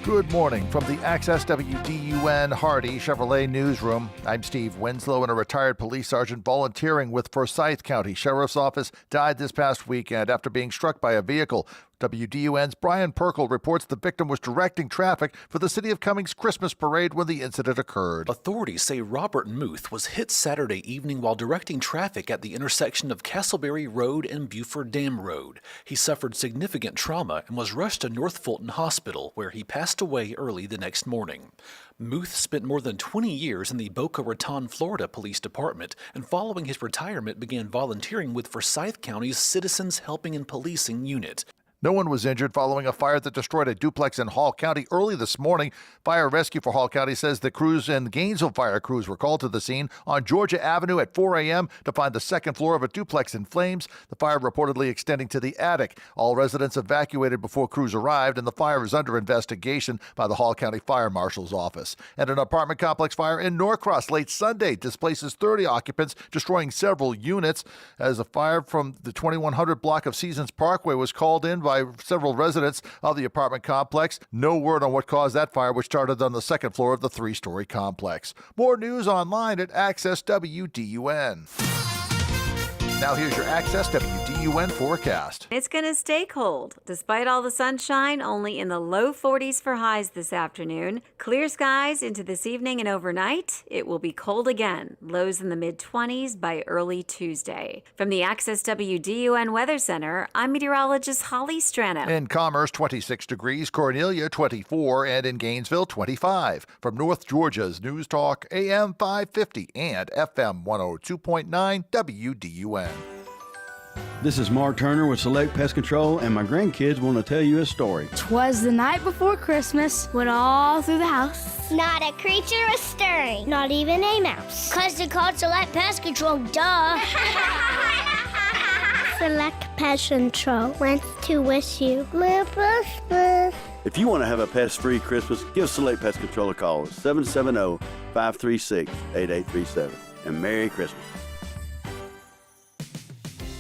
Good morning from the Access WDUN Hardy Chevrolet Newsroom. I'm Steve Winslow, and a retired police sergeant volunteering with Forsyth County Sheriff's Office died this past weekend after being struck by a vehicle. WDUN's Brian Perkle reports the victim was directing traffic for the City of Cummings Christmas parade when the incident occurred. Authorities say Robert Muth was hit Saturday evening while directing traffic at the intersection of Castleberry Road and Buford Dam Road. He suffered significant trauma and was rushed to North Fulton Hospital, where he passed away early the next morning. Muth spent more than 20 years in the Boca Raton, Florida Police Department, and following his retirement began volunteering with Forsyth County's Citizens Helping and Policing Unit. No one was injured following a fire that destroyed a duplex in Hall County early this morning. Fire rescue for Hall County says the crews and Gainesville fire crews were called to the scene on Georgia Avenue at 4 a.m. to find the second floor of a duplex in flames, the fire reportedly extending to the attic. All residents evacuated before crews arrived, and the fire is under investigation by the Hall County Fire Marshal's office. And an apartment complex fire in Norcross late Sunday displaces 30 occupants, destroying several units. As a fire from the 2100 block of Seasons Parkway was called in by several residents of the apartment complex. No word on what caused that fire, which started on the second floor of the 3-story complex. More news online at Access WDUN. Now here's your Access WDUN forecast. It's going to stay cold. Despite all the sunshine, only in the low 40s for highs this afternoon. Clear skies into this evening and overnight. It will be cold again. Lows in the mid-20s by early Tuesday. From the Access WDUN Weather Center, I'm meteorologist Holly Strano. In Commerce, 26 degrees. Cornelia, 24. And in Gainesville, 25. From North Georgia's News Talk, AM 550 and FM 102.9 WDUN. This is Mark Turner with Select Pest Control, and my grandkids want to tell you a story. 'Twas the night before Christmas, when all through the house, not a creature was stirring, not even a mouse. 'Cause they called Select Pest Control, duh. Select Pest Control wants to wish you Merry Christmas. If you want to have a pest-free Christmas, give Select Pest Control a call at 770-536-8837. And Merry Christmas.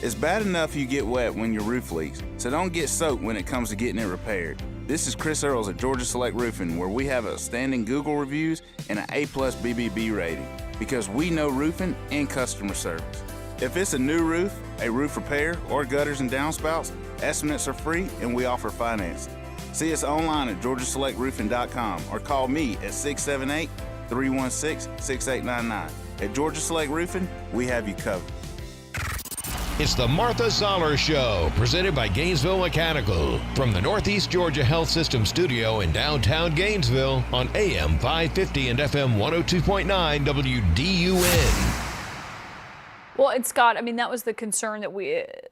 It's bad enough you get wet when your roof leaks, so don't get soaked when it comes to getting it repaired. This is Chris Earls at Georgia Select Roofing, where we have outstanding Google reviews and an A+ BBB rating, because we know roofing and customer service. If it's a new roof, a roof repair, or gutters and downspouts, estimates are free and we offer financing. See us online at georgiaselectroofing.com or call me at 678-316-6899. At Georgia Select Roofing, we have you covered. It's the Martha Zoller Show, presented by Gainesville Mechanical, from the Northeast Georgia Health System studio in downtown Gainesville on AM 550 and FM 102.9 WDUN. Well, and Scott, I mean, that was the concern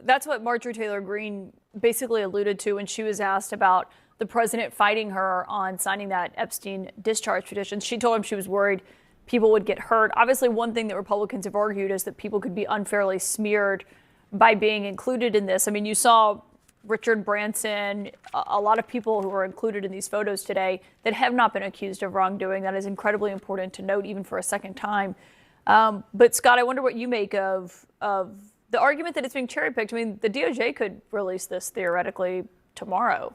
that's what Marjorie Taylor Greene basically alluded to when she was asked about the president fighting her on signing that Epstein discharge petition. She told him she was worried people would get hurt. Obviously, one thing that Republicans have argued is that people could be unfairly smeared by being included in this. I mean, you saw Richard Branson, a lot of people who are included in these photos today that have not been accused of wrongdoing. That is incredibly important to note, even for a second time. But Scott, I wonder what you make of the argument that it's being cherry picked. I mean, the DOJ could release this theoretically tomorrow.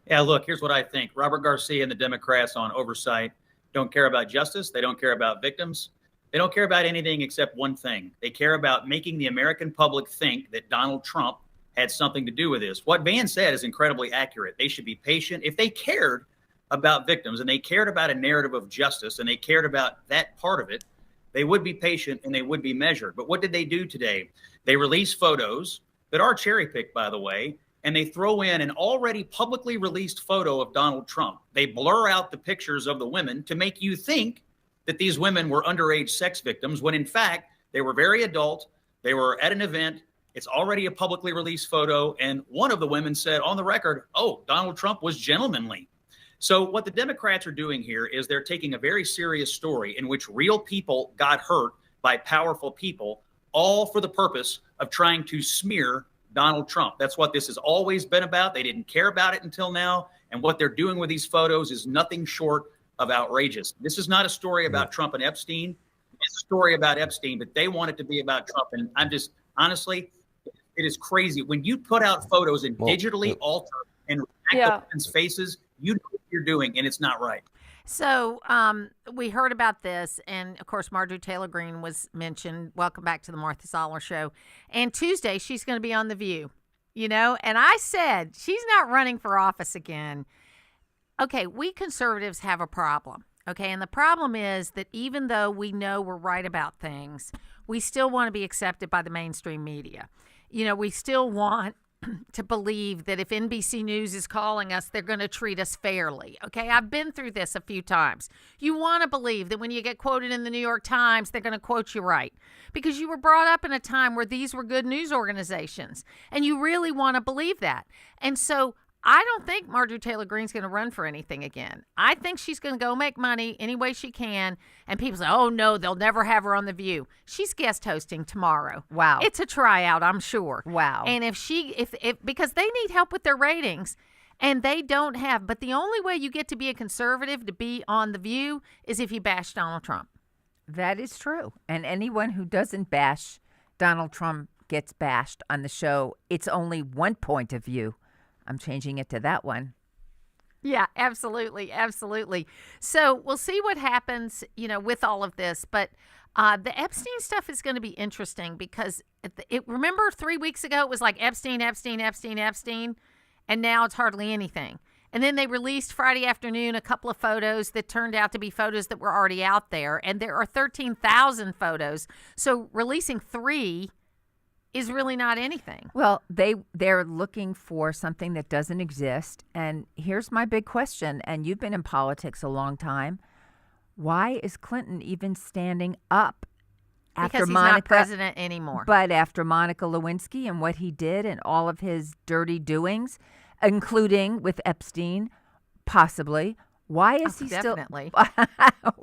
Yeah, look, here's what I think. Robert Garcia and the Democrats on oversight don't care about justice. They don't care about victims. They don't care about anything except one thing. They care about making the American public think that Donald Trump had something to do with this. What Van said is incredibly accurate. They should be patient. If they cared about victims and they cared about a narrative of justice and they cared about that part of it, they would be patient and they would be measured. But what did they do today? They release photos that are cherry picked, by the way, and they throw in an already publicly released photo of Donald Trump. They blur out the pictures of the women to make you think that these women were underage sex victims, when in fact, they were very adult. They were at an event. It's already a publicly released photo. And one of the women said on the record, oh, Donald Trump was gentlemanly. So what the Democrats are doing here is they're taking a very serious story in which real people got hurt by powerful people, all for the purpose of trying to smear Donald Trump. That's what this has always been about. They didn't care about it until now. And what they're doing with these photos is nothing short of outrageous. This is not a story about Trump and Epstein. It's a story about Epstein, but they want it to be about Trump. And I'm just, honestly, it is crazy. When you put out photos and digitally alter and react to faces, you know what you're doing, and it's not right. So we heard about this, and, of course, Marjorie Taylor Greene was mentioned. Welcome back to the Martha Zoller Show. And Tuesday, she's going to be on The View, and I said she's not running for office again. Okay, we conservatives have a problem, okay? And the problem is that even though we know we're right about things, we still want to be accepted by the mainstream media. We still want to believe that if NBC News is calling us, they're going to treat us fairly. Okay, I've been through this a few times. You want to believe that when you get quoted in the New York Times, they're going to quote you right because you were brought up in a time where these were good news organizations, and you really want to believe that. And so I don't think Marjorie Taylor Greene's going to run for anything again. I think she's going to go make money any way she can. And people say, oh, no, they'll never have her on The View. She's guest hosting tomorrow. Wow. It's a tryout, I'm sure. Wow. And if because they need help with their ratings, and they don't have. But the only way you get to be a conservative to be on The View is if you bash Donald Trump. That is true. And anyone who doesn't bash Donald Trump gets bashed on the show. It's only one point of view. I'm changing it to that one. Yeah, absolutely. Absolutely. So we'll see what happens, with all of this. But the Epstein stuff is going to be interesting because remember 3 weeks ago, it was like Epstein, Epstein, Epstein, Epstein. And now it's hardly anything. And then they released Friday afternoon a couple of photos that turned out to be photos that were already out there. And there are 13,000 photos. So releasing 3 is really not anything. Well, they're looking for something that doesn't exist. And here's my big question, and you've been in politics a long time. Why is Clinton even standing up after because he's Monica, not president anymore. But after Monica Lewinsky and what he did and all of his dirty doings, including with Epstein, possibly, why is he definitely. still?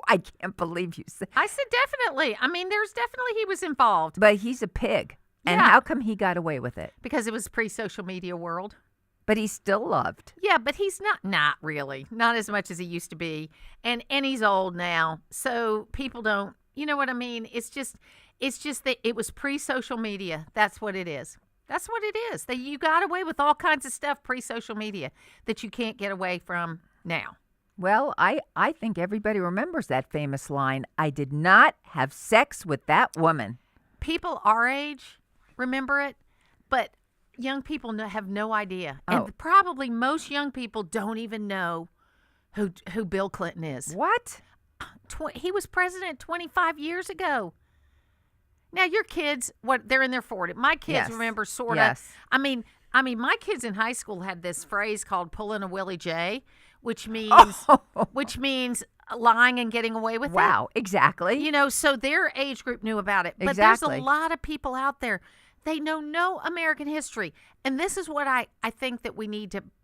I can't believe you said. I said definitely. I mean, there's definitely he was involved. But he's a pig. And how come he got away with it? Because it was pre-social media world. But he's still loved. Yeah, but he's not really. Not as much as he used to be. And he's old now. So people don't, you know what I mean? It's just that it was pre-social media. That's what it is. That's what it is. That you got away with all kinds of stuff pre-social media that you can't get away from now. Well, I think everybody remembers that famous line, I did not have sex with that woman. People our age remember it, but young people have no idea. Oh. And probably most young people don't even know who Bill Clinton is. What? He was president 25 years ago. Now, your kids, they're in their 40s. My kids remember sort of. Yes. I mean, my kids in high school had this phrase called pulling a Willie J, which means lying and getting away with it. Wow, exactly. You know, so their age group knew about it. But there's a lot of people out there, they know no American history. And this is what I think that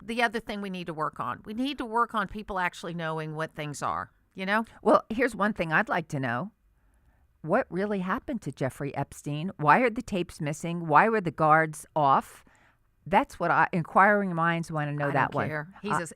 the other thing we need to work on. We need to work on people actually knowing what things are, you know? Well, here's one thing I'd like to know. What really happened to Jeffrey Epstein? Why are the tapes missing? Why were the guards off? That's what inquiring minds want to know. I don't care.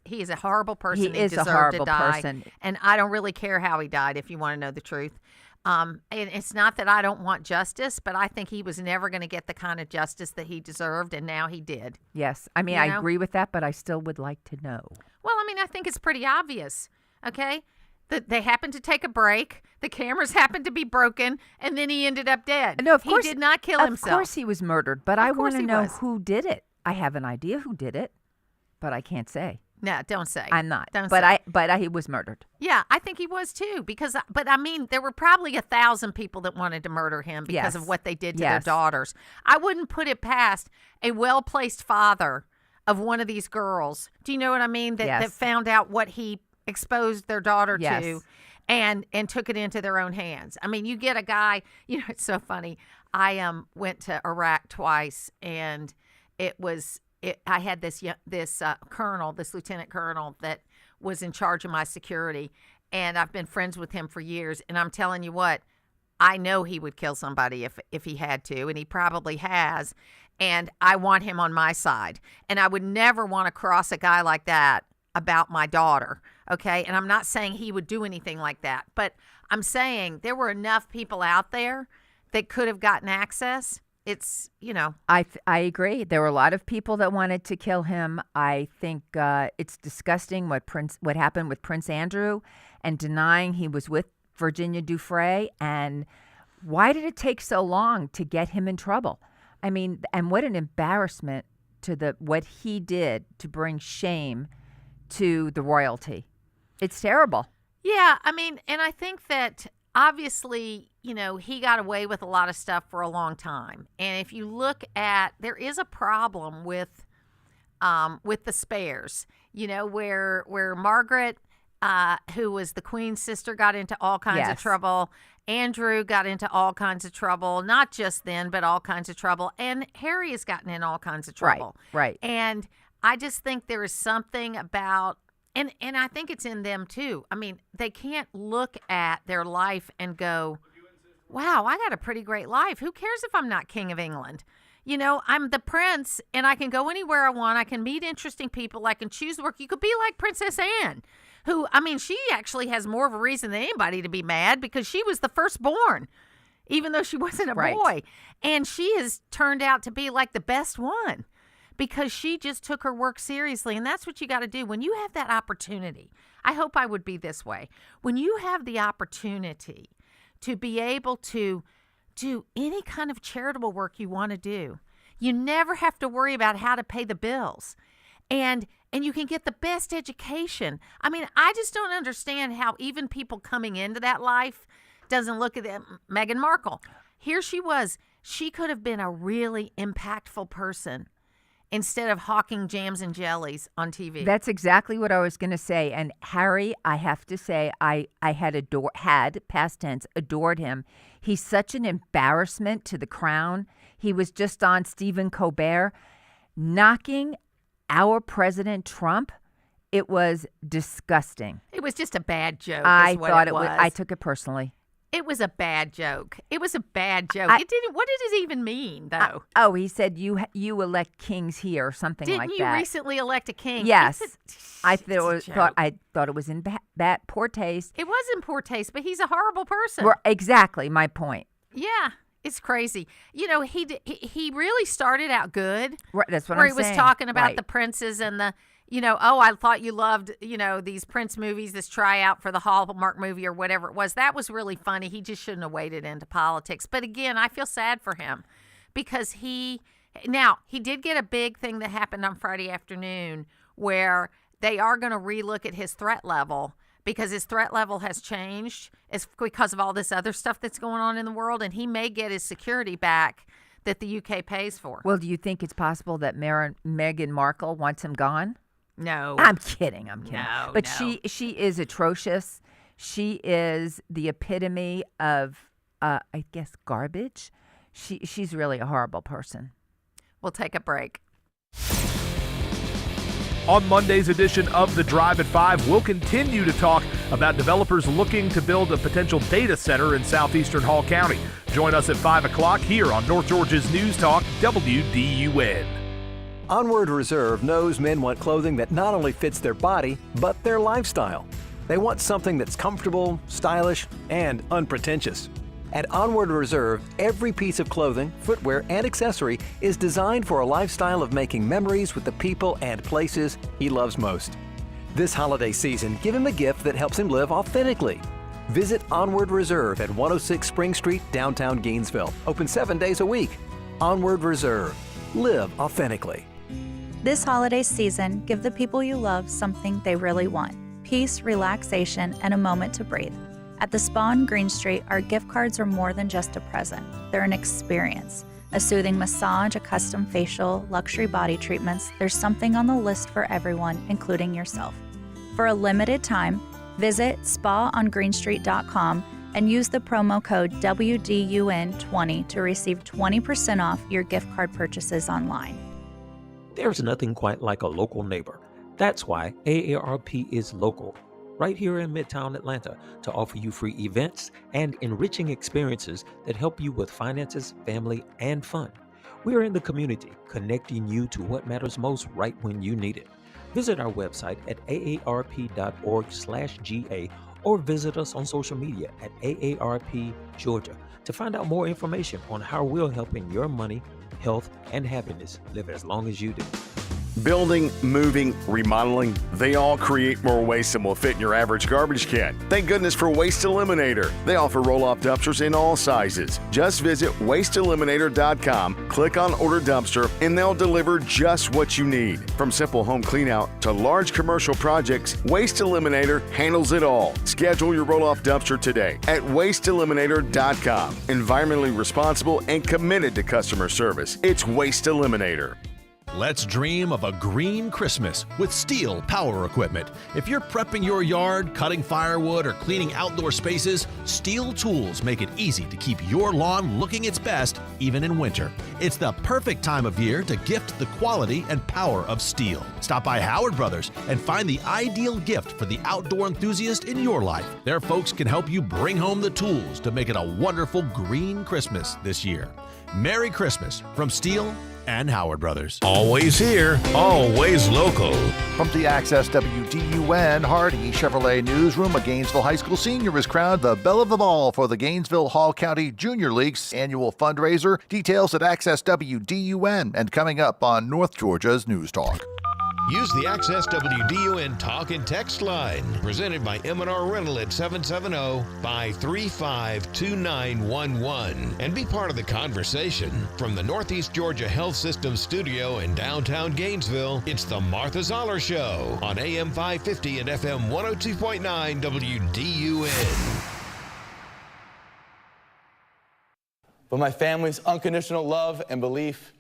He is a horrible person. He is a horrible person. And I don't really care how he died, if you want to know the truth. And it's not that I don't want justice, but I think he was never going to get the kind of justice that he deserved, and now he did. Yes. I mean, I agree with that, but I still would like to know. Well, I mean, I think it's pretty obvious, okay? That they happened to take a break, the cameras happened to be broken, and then he ended up dead. No, of course. He did not kill himself. Of course he was murdered, but I want to know who did it. I have an idea who did it, but I can't say. No, don't say. I'm not. Don't but say. He was murdered. Yeah, I think he was too. But I mean, there were probably 1,000 people that wanted to murder him because of what they did to their daughters. I wouldn't put it past a well-placed father of one of these girls. Do you know what I mean? That found out what he exposed their daughter to, and took it into their own hands. I mean, you get a guy. You know, it's so funny. I went to Iraq twice, and I had this colonel, this lieutenant colonel that was in charge of my security, and I've been friends with him for years. And I'm telling you what, I know he would kill somebody if he had to, and he probably has. And I want him on my side. And I would never want to cross a guy like that about my daughter, okay? And I'm not saying he would do anything like that, but I'm saying there were enough people out there that could have gotten access. It's, you know. I agree. There were a lot of people that wanted to kill him. I think it's disgusting what happened with Prince Andrew and denying he was with Virginia Giuffre. And why did it take so long to get him in trouble? I mean, and what an embarrassment to what he did to bring shame to the royalty. It's terrible. Yeah, I mean, and I think that obviously, you know, he got away with a lot of stuff for a long time. And if you look at, there is a problem with the spares, you know, where Margaret, who was the Queen's sister, got into all kinds of trouble. Andrew got into all kinds of trouble, not just then, but all kinds of trouble. And Harry has gotten in all kinds of trouble. Right. And I just think there is something about, and I think it's in them too. I mean, they can't look at their life and go, wow, I got a pretty great life. Who cares if I'm not King of England? You know, I'm the prince and I can go anywhere I want. I can meet interesting people. I can choose to work. You could be like Princess Anne, who, I mean, she actually has more of a reason than anybody to be mad because she was the firstborn, even though she wasn't a boy. And she has turned out to be like the best one because she just took her work seriously. And that's what you got to do. When you have that opportunity, I hope I would be this way. When you have the opportunity to be able to do any kind of charitable work you want to do, you never have to worry about how to pay the bills. And you can get the best education. I mean, I just don't understand how even people coming into that life doesn't look at them. Meghan Markle, here she was. She could have been a really impactful person instead of hawking jams and jellies on TV. That's exactly what I was going to say. And Harry, I have to say, I had, past tense, adored him. He's such an embarrassment to the crown. He was just on Stephen Colbert knocking our President Trump. It was disgusting. It was just a bad joke. I thought it was. I took it personally. It was a bad joke. It was a bad joke. It didn't. What did it even mean, though? He said you elect kings here or something like that. Didn't you recently elect a king? Yes. I thought it was in bad poor taste. It was in poor taste, but he's a horrible person. Exactly my point. Yeah. It's crazy. You know, he really started out good. Right, that's what I'm saying. Where he was talking about the princes and the, you know, I thought you loved, you know, these Prince movies, this tryout for the Hallmark movie or whatever it was. That was really funny. He just shouldn't have waded into politics. But again, I feel sad for him because he did get a big thing that happened on Friday afternoon where they are going to relook at his threat level. Because his threat level has changed. It's because of all this other stuff that's going on in the world. And he may get his security back that the UK pays for. Well, do you think it's possible that Meghan Markle wants him gone? No. I'm kidding. No, but no. she is atrocious. She is the epitome of, I guess, garbage. She's really a horrible person. We'll take a break. On Monday's edition of The Drive at 5, we'll continue to talk about developers looking to build a potential data center in southeastern Hall County. Join us at 5 o'clock here on North Georgia's News Talk, WDUN. Onward Reserve knows men want clothing that not only fits their body, but their lifestyle. They want something that's comfortable, stylish, and unpretentious. At Onward Reserve, every piece of clothing, footwear, and accessory is designed for a lifestyle of making memories with the people and places he loves most. This holiday season, give him a gift that helps him live authentically. Visit Onward Reserve at 106 Spring Street, downtown Gainesville. Open 7 days a week. Onward Reserve. Live authentically. This holiday season, give the people you love something they really want. Peace, relaxation, and a moment to breathe. At the Spa on Green Street, our gift cards are more than just a present. They're an experience. A soothing massage, a custom facial, luxury body treatments. There's something on the list for everyone, including yourself. For a limited time, visit spaongreenstreet.com and use the promo code WDUN20 to receive 20% off your gift card purchases online. There's nothing quite like a local neighbor. That's why AARP is local, right here in Midtown Atlanta, to offer you free events and enriching experiences that help you with finances, family, and fun. We are in the community, connecting you to what matters most right when you need it. Visit our website at aarp.org/GA or visit us on social media at AARP Georgia to find out more information on how we're helping your money, health, and happiness live as long as you do. Building, moving, remodeling, they all create more waste than will fit in your average garbage can. Thank goodness for Waste Eliminator. They offer roll-off dumpsters in all sizes. Just visit wasteeliminator.com, click on Order Dumpster, and they'll deliver just what you need. From simple home cleanout to large commercial projects, Waste Eliminator handles it all. Schedule your roll-off dumpster today at wasteeliminator.com. Environmentally responsible and committed to customer service. It's Waste Eliminator. Let's dream of a green Christmas with Steel Power Equipment. If you're prepping your yard, cutting firewood, or cleaning outdoor spaces, Steel tools make it easy to keep your lawn looking its best, even in winter. It's the perfect time of year to gift the quality and power of Steel. Stop by Howard Brothers and find the ideal gift for the outdoor enthusiast in your life. Their folks can help you bring home the tools to make it a wonderful green Christmas this year. Merry Christmas from Steel and Howard Brothers. Always here, always local. From the Access WDUN Hardy Chevrolet Newsroom, a Gainesville High School senior is crowned the belle of the ball for the Gainesville Hall County Junior League's annual fundraiser. Details at Access WDUN and coming up on North Georgia's News Talk. Use the Access WDUN talk and text line, presented by M&R Rental at 770-535-2911, and be part of the conversation. From the Northeast Georgia Health System studio in downtown Gainesville, it's the Martha Zoller Show on AM 550 and FM 102.9 WDUN. But my family's unconditional love and belief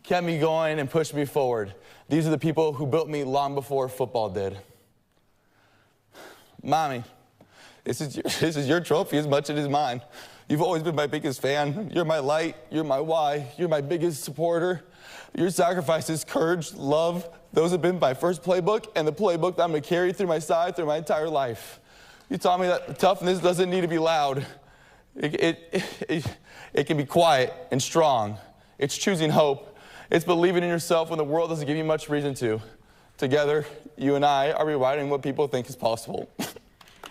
kept me going and pushed me forward. These are the people who built me long before football did. Mommy, this is your trophy as much as it is mine. You've always been my biggest fan. You're my light, you're my why, you're my biggest supporter. Your sacrifices, courage, love, those have been my first playbook and the playbook that I'm gonna carry through my side through my entire life. You taught me that toughness doesn't need to be loud. It can be quiet and strong. It's choosing hope. It's believing in yourself when the world doesn't give you much reason to. Together, you and I are rewriting what people think is possible.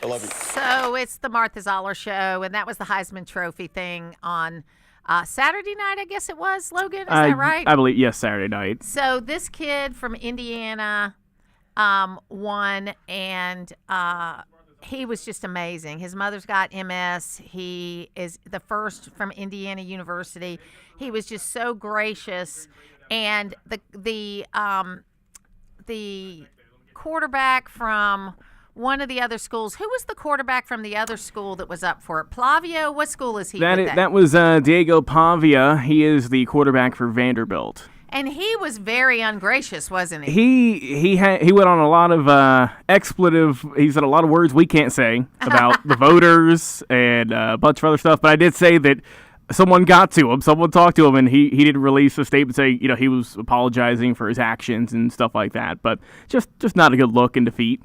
I love you. So it's the Martha Zoller Show, and that was the Heisman Trophy thing on Saturday night, I guess it was, Logan? Is that right? I believe, yes, Saturday night. So this kid from Indiana won, and he was just amazing. His mother's got MS. He is the first from Indiana University. He was just so gracious, and the quarterback from one of the other schools. Who was the quarterback from the other school that was up for it? Plavio? What school is he? That was Diego Pavia. He is the quarterback for Vanderbilt. And he was very ungracious, wasn't he? He went on a lot of expletive. He said a lot of words we can't say about the voters and a bunch of other stuff. But I did say that someone got to him. Someone talked to him, and he did release a statement saying, he was apologizing for his actions and stuff like that. But just not a good look in defeat.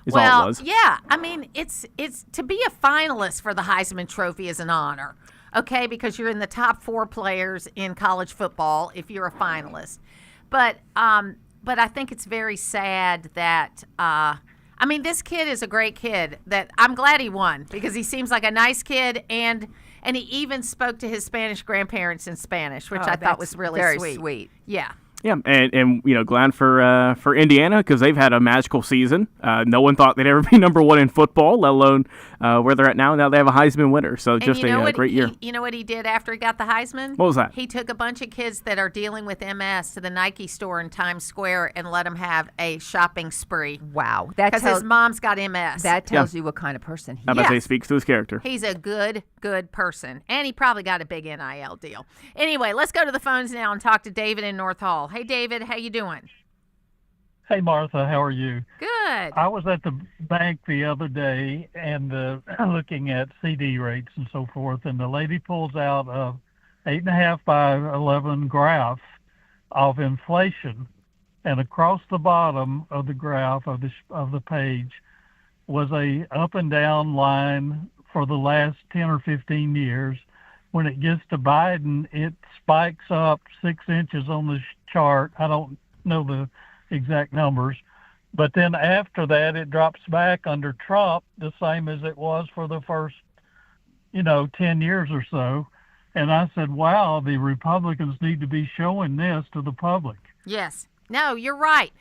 Is all it was. Yeah. I mean, it's to be a finalist for the Heisman Trophy is an honor. Okay, because you're in the top 4 players in college football if you're a finalist. But I think it's very sad that this kid is a great kid. That I'm glad he won because he seems like a nice kid and he even spoke to his Spanish grandparents in Spanish, which I thought was really very sweet. Yeah. Yeah, and glad for Indiana because they've had a magical season. No one thought they'd ever be number 1 in football, let alone where they're at now. Now they have a Heisman winner, so just a great year. You know what he did after he got the Heisman? What was that? He took a bunch of kids that are dealing with MS to the Nike store in Times Square and let them have a shopping spree. Wow, because his mom's got MS. That tells you what kind of person he is. How about say speaks to his character? He's a good person, and he probably got a big NIL deal. Anyway, let's go to the phones now and talk to David in North Hall. Hey, David, how you doing? Hey, Martha, how are you? Good. I was at the bank the other day and looking at CD rates and so forth, and the lady pulls out a 8.5 by 11 graph of inflation, and across the bottom of the graph of the page was a up and down line for the last 10 or 15 years. When it gets to Biden, it spikes up 6 inches on the chart. I don't know the exact numbers. But then after that, it drops back under Trump, the same as it was for the first, 10 years or so. And I said, wow, the Republicans need to be showing this to the public. Yes. No, you're right.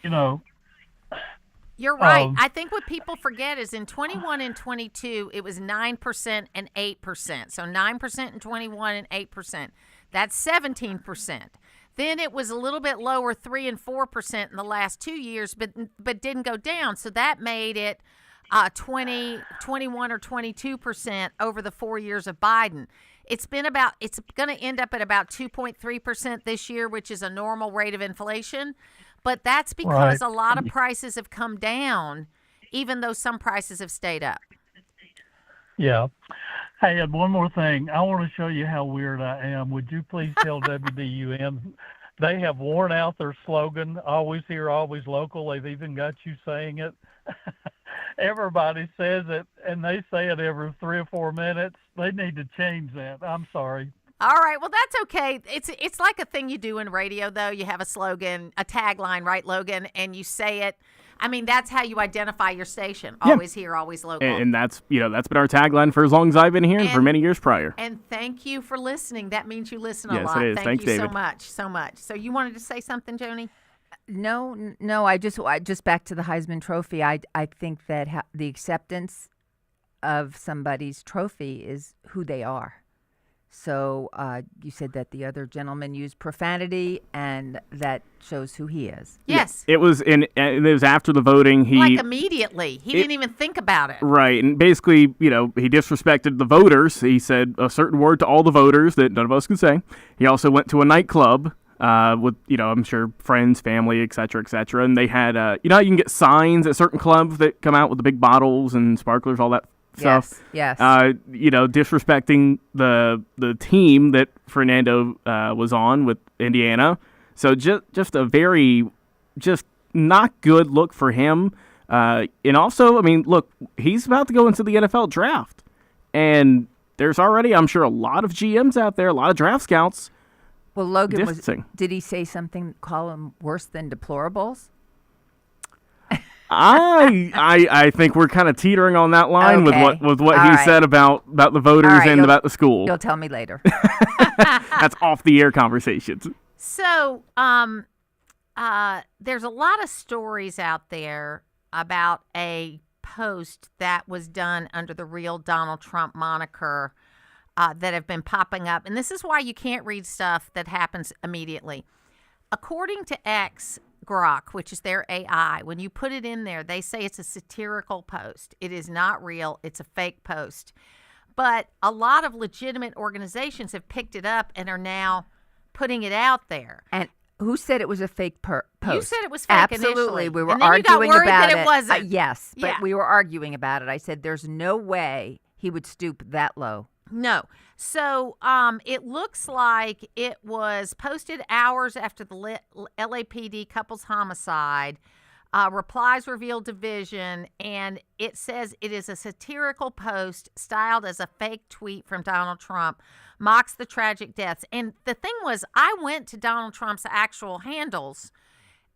You're right. I think what people forget is in 21 and 22, it was 9% and 8%. So 9% in 21 and 8%. That's 17%. Then it was a little bit lower, 3 and 4% in the last 2 years, but didn't go down. So that made it 21 or 22% over the 4 years of Biden. It's going to end up at about 2.3% this year, which is a normal rate of inflation. But that's because a lot of prices have come down, even though some prices have stayed up. Yeah. Hey, and one more thing. I want to show you how weird I am. Would you please tell WDUN they have worn out their slogan, always here, always local. They've even got you saying it. Everybody says it, and they say it every 3 or 4 minutes. They need to change that. I'm sorry. All right. Well, that's okay. It's like a thing you do in radio, though. You have a slogan, a tagline, right, Logan? And you say it. I mean, that's how you identify your station. Always here, always local. And that's been our tagline for as long as I've been here and for many years prior. And thank you for listening. That means you listen a lot. Yes, it is. Thank Thanks, you David. so much. So you wanted to say something, Joni? No. I just back to the Heisman Trophy. I think that the acceptance of somebody's trophy is who they are. So you said that the other gentleman used profanity, and that shows who he is. Yes. It was after the voting. Like immediately. He didn't even think about it. Right. And basically, he disrespected the voters. He said a certain word to all the voters that none of us can say. He also went to a nightclub with, I'm sure, friends, family, et cetera, and they had, you can get signs at certain clubs that come out with the big bottles and sparklers, all that stuff. Yes. Disrespecting the team that Fernando was on with Indiana. So just a very not good look for him. And also, look, he's about to go into the NFL draft, and there's already, I'm sure, a lot of GMs out there, a lot of draft scouts. Well, Logan did he say something? Call him worse than deplorables? I think we're kind of teetering on that line with what he said about the voters and about the school. You'll tell me later. That's off the air conversations. So, there's a lot of stories out there about a post that was done under the real Donald Trump moniker that have been popping up, and this is why you can't read stuff that happens immediately. According to X, Grok, which is their AI, when you put it in there, they say it's a satirical post. It is not real. It's a fake post. But a lot of legitimate organizations have picked it up and are now putting it out there. And Who said it was a fake post? You said it was fake Absolutely. initially. We were and then arguing you got worried about that it wasn't. Yes, Yeah. but we were arguing about it. I said there's no way he would stoop that low. No. So it looks like it was posted hours after the LAPD couple's homicide. Replies revealed division, and it says it is a satirical post styled as a fake tweet from Donald Trump, mocks the tragic deaths. And the thing was, I went to Donald Trump's actual handles,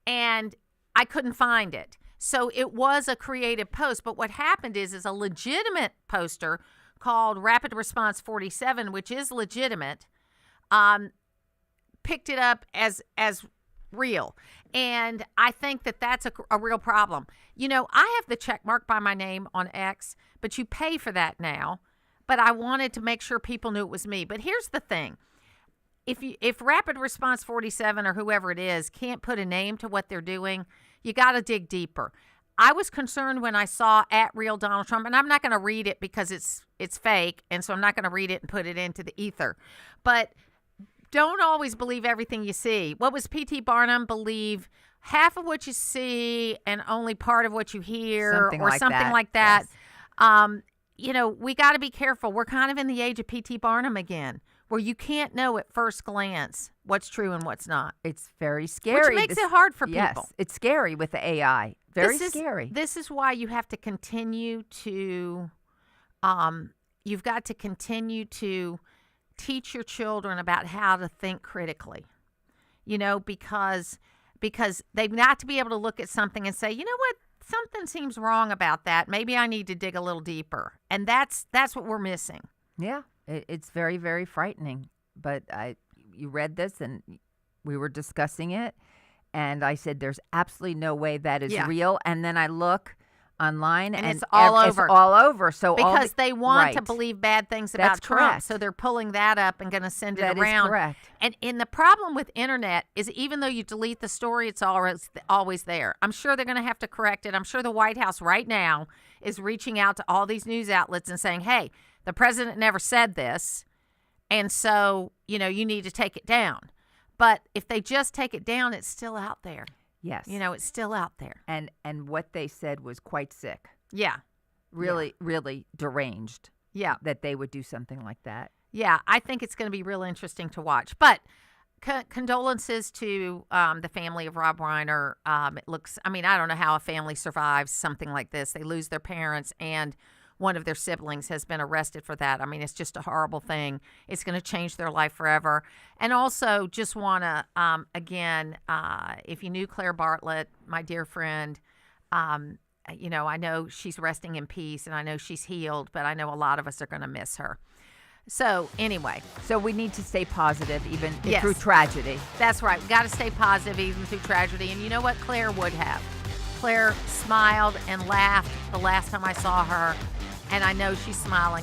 and I couldn't find it. So it was a creative post. But what happened is a legitimate poster called Rapid Response 47, which is legitimate, picked it up as real. And I think that that's a real problem. You know, I have the check mark by my name on X, but you pay for that now. But I wanted to make sure people knew it was me. But here's the thing. If Rapid Response 47 or whoever it is can't put a name to what they're doing, you got to dig deeper. I was concerned when I saw @real Donald Trump, and I'm not going to read it because it's fake, and so I'm not going to read it and put it into the ether. But don't always believe everything you see. What was P.T. Barnum? Believe half of what you see and only part of what you hear, something like that. Yes. You know, we got to be careful. We're kind of in the age of P.T. Barnum again, where you can't know at first glance what's true and what's not. It's very scary. Which makes it hard for people. Yes, it's scary with the AI. Very scary. This is why you have to continue to, you've got to continue to teach your children about how to think critically, you know, because they've got to be able to look at something and say, you know what, something seems wrong about that. Maybe I need to dig a little deeper. And that's what we're missing. Yeah, it's very, very frightening. But you read this and we were discussing it. And I said, there's absolutely no way that is real. And then I look online and it's all over. It's all over. So because they want to believe bad things about That's Trump. correct. So they're pulling that up and going to send it That around. is correct. And the problem with internet is even though you delete the story, it's always there. I'm sure they're going to have to correct it. I'm sure the White House right now is reaching out to all these news outlets and saying, hey, the president never said this. And so, you know, you need to take it down. But if they just take it down, it's still out there. Yes. You know, it's still out there. And what they said was quite sick. Yeah. Really, really deranged. Yeah. That they would do something like that. Yeah, I think it's going to be real interesting to watch. But condolences to the family of Rob Reiner. It looks, I mean, I don't know how a family survives something like this. They lose their parents and one of their siblings has been arrested for that. I mean, it's just a horrible thing. It's going to change their life forever. And also just want to, again, if you knew Claire Bartlett, my dear friend, you know, I know she's resting in peace and I know she's healed, but I know a lot of us are going to miss her. So anyway. So we need to stay positive even Yes. through tragedy. That's right. We got to stay positive even through tragedy. And you know what? Claire would have. Claire smiled and laughed the last time I saw her. And I know she's smiling